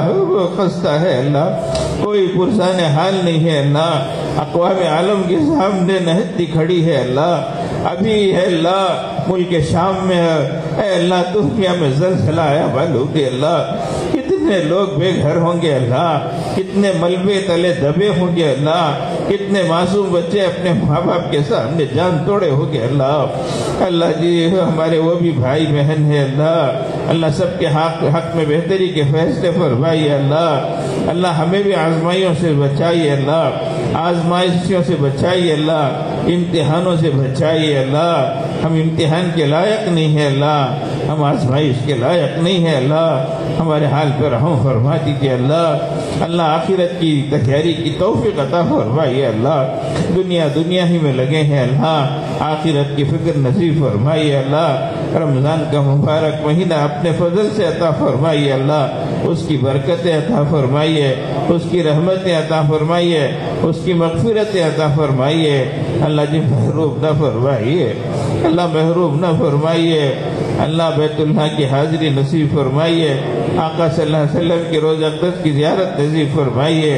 خستہ ہے اللہ، کوئی پرسان حال نہیں ہے اللہ، اقوام عالم کے سامنے نہتی کھڑی ہے اللہ، ابھی ہے اللہ ملک شام میں اے اللہ ترکیہ میں زلزلہ آیا معلوم ہے اللہ، کتنے کتنے لوگ بے گھر ہوں گے اللہ، کتنے ملبے تلے دبے ہوں گے اللہ، کتنے معصوم بچے اپنے ماں باپ کے سامنے جان توڑے ہوں گے اللہ۔ اللہ جی ہمارے وہ بھی بھائی بہن ہیں اللہ، اللہ سب کے حق میں بہتری کے فیصلے فرمائیے اللہ۔ اللہ ہمیں بھی آزمائیوں سے بچائیے اللہ، آزمائشوں سے بچائیے اللہ، امتحانوں سے بچائیے اللہ۔ ہم امتحان کے لائق نہیں ہیں اللہ، ہم آزمائش کے لائق نہیں ہیں اللہ، ہمارے حال پر رحم فرما دیجیے اللہ۔ اللہ آخرت کی تیاری کی توفیق عطا فرمائیے اللہ۔ دنیا ہی میں لگے ہیں اللہ، آخرت کی فکر نصیب فرمائیے اللہ۔ رمضان کا مبارک مہینہ اپنے فضل سے عطا فرمائیے اللہ، اس کی برکتیں عطا فرمائیے، اس کی رحمتیں عطا فرمائیے، اس کی مغفرتیں عطا فرمائیے۔ اللہ جی محروم نہ فرمائیے اللہ، محروم نہ فرمائیے اللہ۔ بیت اللہ کی حاضری نصیب فرمائیے، آقا صلی اللہ علیہ وسلم کی روضہ اقدس کی زیارت نصیب فرمائیے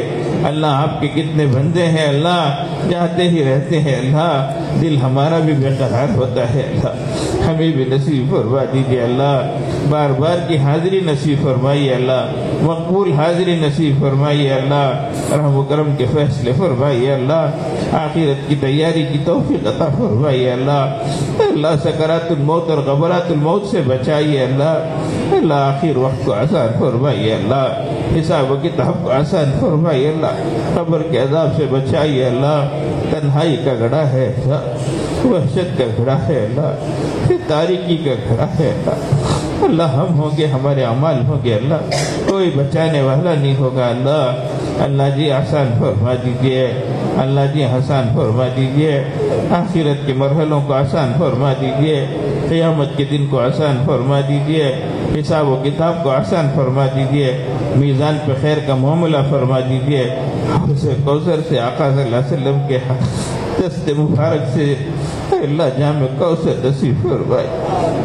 اللہ۔ آپ کے کتنے بندے ہیں اللہ، جاتے ہی رہتے ہیں اللہ، دل ہمارا بھی بے قرار ہوتا ہے اللہ، ہمیں بھی نصیب فرما دیجیے اللہ۔ بار بار کی حاضری نصیب فرمائیے اللہ، مقبول حاضری نصیب فرمائیے اللہ، رحم و کرم کے فیصلے فرمائیے اللہ، آخرت کی تیاری کی توفیق عطا فرمائیے اللہ۔ اللہ سکرات الموت اور غبرات الموت سے بچائیے اللہ۔ اللہ آخر وقت کو آسان فرمائیے اللہ، حساب و کتاب کو آسان فرمائیے اللہ، قبر کے عذاب سے بچائیے اللہ۔ تنہائی کا گڑھا ہے اللہ، وحشت کا گڑھا ہے اللہ، تاریکی کا گڑھا ہے اللہ۔ اللہ ہم ہوں گے، ہمارے اعمال ہوں گے اللہ، کوئی بچانے والا نہیں ہوگا اللہ۔ اللہ جی آسان فرما دیجئے، اللہ جی آسان فرما دیجئے، آخرت کے مرحلوں کو آسان فرما دیجئے، قیامت کے دن کو آسان فرما دیجئے، حساب و کتاب کو آسان فرما دیجئے، میزان پہ خیر کا معاملہ فرما دیجئے۔ حوض کوثر سے آقا صلی اللہ علیہ وسلم کے دست مبارک سے اللہ جام کوثر نصیب فرمائے۔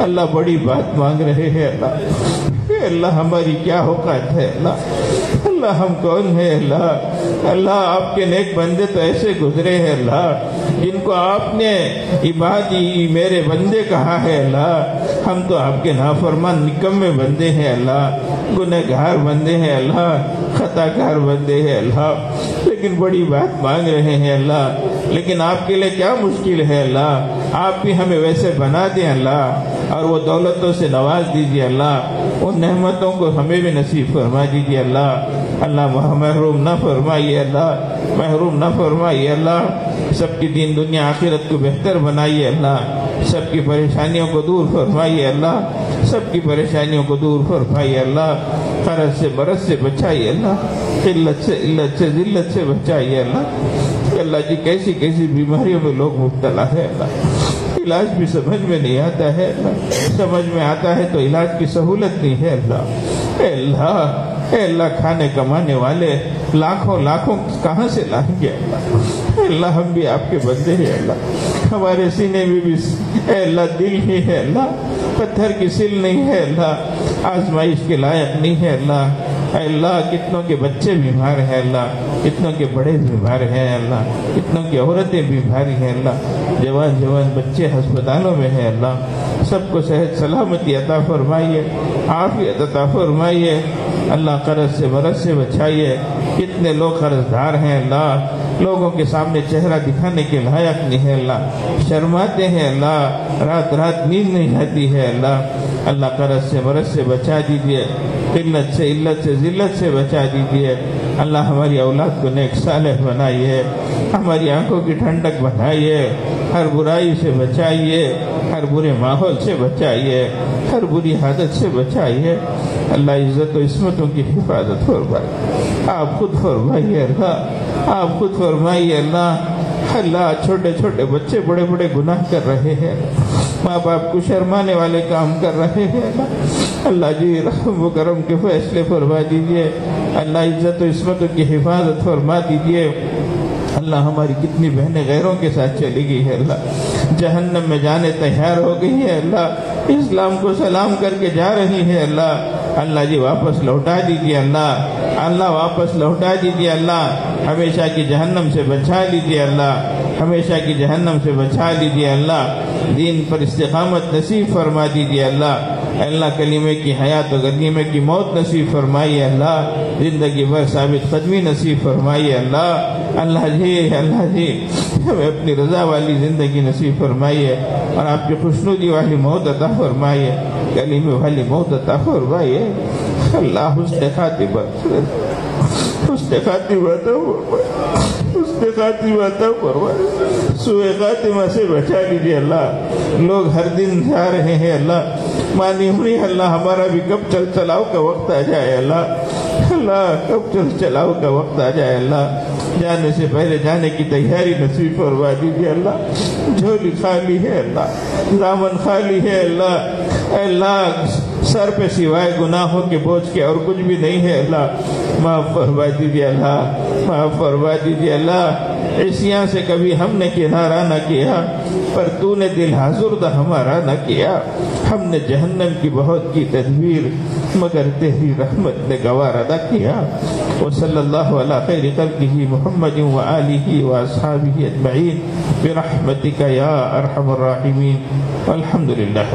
اللہ بڑی بات مانگ رہے ہیں اللہ، اللہ ہماری کیا اوقات ہے اللہ، اللہ ہم کون ہے اللہ۔ اللہ آپ کے نیک بندے تو ایسے گزرے ہیں اللہ، جن کو آپ نے عبادی میرے بندے کہا ہے اللہ، ہم تو آپ کے نافرمان نکمے بندے ہیں اللہ، گنہگار بندے ہیں اللہ، خطا کار بندے ہیں اللہ، لیکن بڑی بات مانگ رہے ہیں اللہ۔ لیکن آپ کے لیے کیا مشکل ہے اللہ، آپ بھی ہمیں ویسے بنا دیں اللہ، اور وہ دولتوں سے نواز دیجیے اللہ، ان نعمتوں کو ہمیں بھی نصیب فرما دیجیے اللہ۔ اللہ محروم نہ فرمائیے اللہ، محروم نہ فرمائیے اللہ۔ سب کی دین دنیا آخرت کو بہتر بنائیے اللہ، سب کی پریشانیوں کو دور فرمائیے اللہ، سب کی پریشانیوں کو دور فرمائیے اللہ۔ قرض سے برس سے بچائیے اللہ، قلت سے علت سے ذلت سے بچائیے اللہ۔ اللہ جی کیسی کیسی بیماریوں میں لوگ مبتلا ہے اللہ، علاج بھی سمجھ میں نہیں آتا ہے اللہ، سمجھ میں آتا ہے تو علاج کی سہولت نہیں ہے اللہ۔ اے اللہ، اے اللہ کھانے کمانے والے لاکھوں کہاں سے لائیں گے اللہ؟ اے اللہ ہم بھی آپ کے بندے ہیں اللہ، ہمارے سینے میں بھی اے اللہ دل ہی ہے اللہ، پتھر کی سل نہیں ہے اللہ، آزمائش کے لائق نہیں ہے اللہ۔ اے اللہ کتنوں کے بچے بیمار ہیں اللہ، کتنوں کے بڑے بیمار ہیں اللہ، کتنوں کی عورتیں بیمار ہیں اللہ، جوان بچے ہسپتالوں میں ہیں اللہ، سب کو صحت سلامتی عطا فرمائیے، عافیت عطا فرمائیے اللہ۔ قرض سے برس سے بچائیے، کتنے لوگ قرض دار ہیں اللہ، لوگوں کے سامنے چہرہ دکھانے کے لائق نہیں ہے اللہ، شرماتے ہیں اللہ، رات نیند نہیں آتی ہے اللہ۔ اللہ قرض سے برس سے بچا دیجیے، قلت سے علت سے ذلت سے بچا دیجیے اللہ۔ ہماری اولاد کو نیک صالح بنائیے، ہماری آنکھوں کی ٹھنڈک بنائیے، ہر برائی سے بچائیے، ہر برے ماحول سے بچائیے، ہر بری عادت سے بچائیے اللہ۔ عزت و عصمتوں کی حفاظت فرمائیے، آپ خود فرمائیے اللہ، آپ خود فرمائیے اللہ۔ اللہ چھوٹے چھوٹے بچے بڑے بڑے گناہ کر رہے ہیں، ماں باپ کو شرمانے والے کام کر رہے ہیں اللہ۔ اللہ جی رحم و کرم کے فیصلے فرما دیجئے اللہ، عزت و عصمتوں کی حفاظت فرما دیجئے اللہ۔ ہماری کتنی بہنیں غیروں کے ساتھ چلی گئی ہے اللہ، جہنم میں جانے تیار ہو گئی ہے اللہ، اسلام کو سلام کر کے جا رہی ہے اللہ۔ اللہ جی واپس لوٹا دیجیے اللہ، اللہ واپس لوٹا دیجیے اللہ، ہمیشہ کی جہنم سے بچا لیجیے اللہ، ہمیشہ کی جہنم سے بچا لیجیے اللہ۔ دین پر استقامت نصیب فرما دیجیے اللہ، اللہ کلمے کی حیات و کلمے کی موت نصیب فرمائیے اللہ، زندگی بھر ثابت قدمی نصیب فرمائیے اللہ، اللہ جی ہمیں اپنی رضا والی زندگی نصیب فرمائیے اور آپ کی خوشنودی والی موت عطا فرمائیے، کلمے والی موت عطا فرمائیے اللہ، حسن خاتمہ عطا فرمائیے، سوء خاتمہ سے بچا لیجیے اللہ۔ لوگ ہر دن جا رہے ہیں اللہ، مانی ہوئی اللہ، ہمارا بھی کب چل چلاؤ کا وقت آ جائے اللہ، کب چل چلاؤ کا وقت آ جائے اللہ، جانے سے پہلے جانے کی تیاری نصیب فرما دیجیے اللہ۔ جھولی خالی ہے اللہ، دامن خالی ہے اللہ، سر پہ سوائے گناہوں کے بوجھ کے اور کچھ بھی نہیں ہے اللہ، معاف فرما دیجیے اللہ، معاف فرما دیجیے اللہ۔ عصیاں سے کبھی ہم نے کنارہ نہ کیا، پر تو نے دل حاضر ہمارا نہ کیا، ہم نے جہنم کی بہت کی تدبیر، مگر تیری رحمت نے گوارا نہ کیا۔ وصلی اللہ علی خیر خلقہ محمد وآلہ واصحابہ اجمعین برحمتک یا ارحم الراحمین، والحمد للہ۔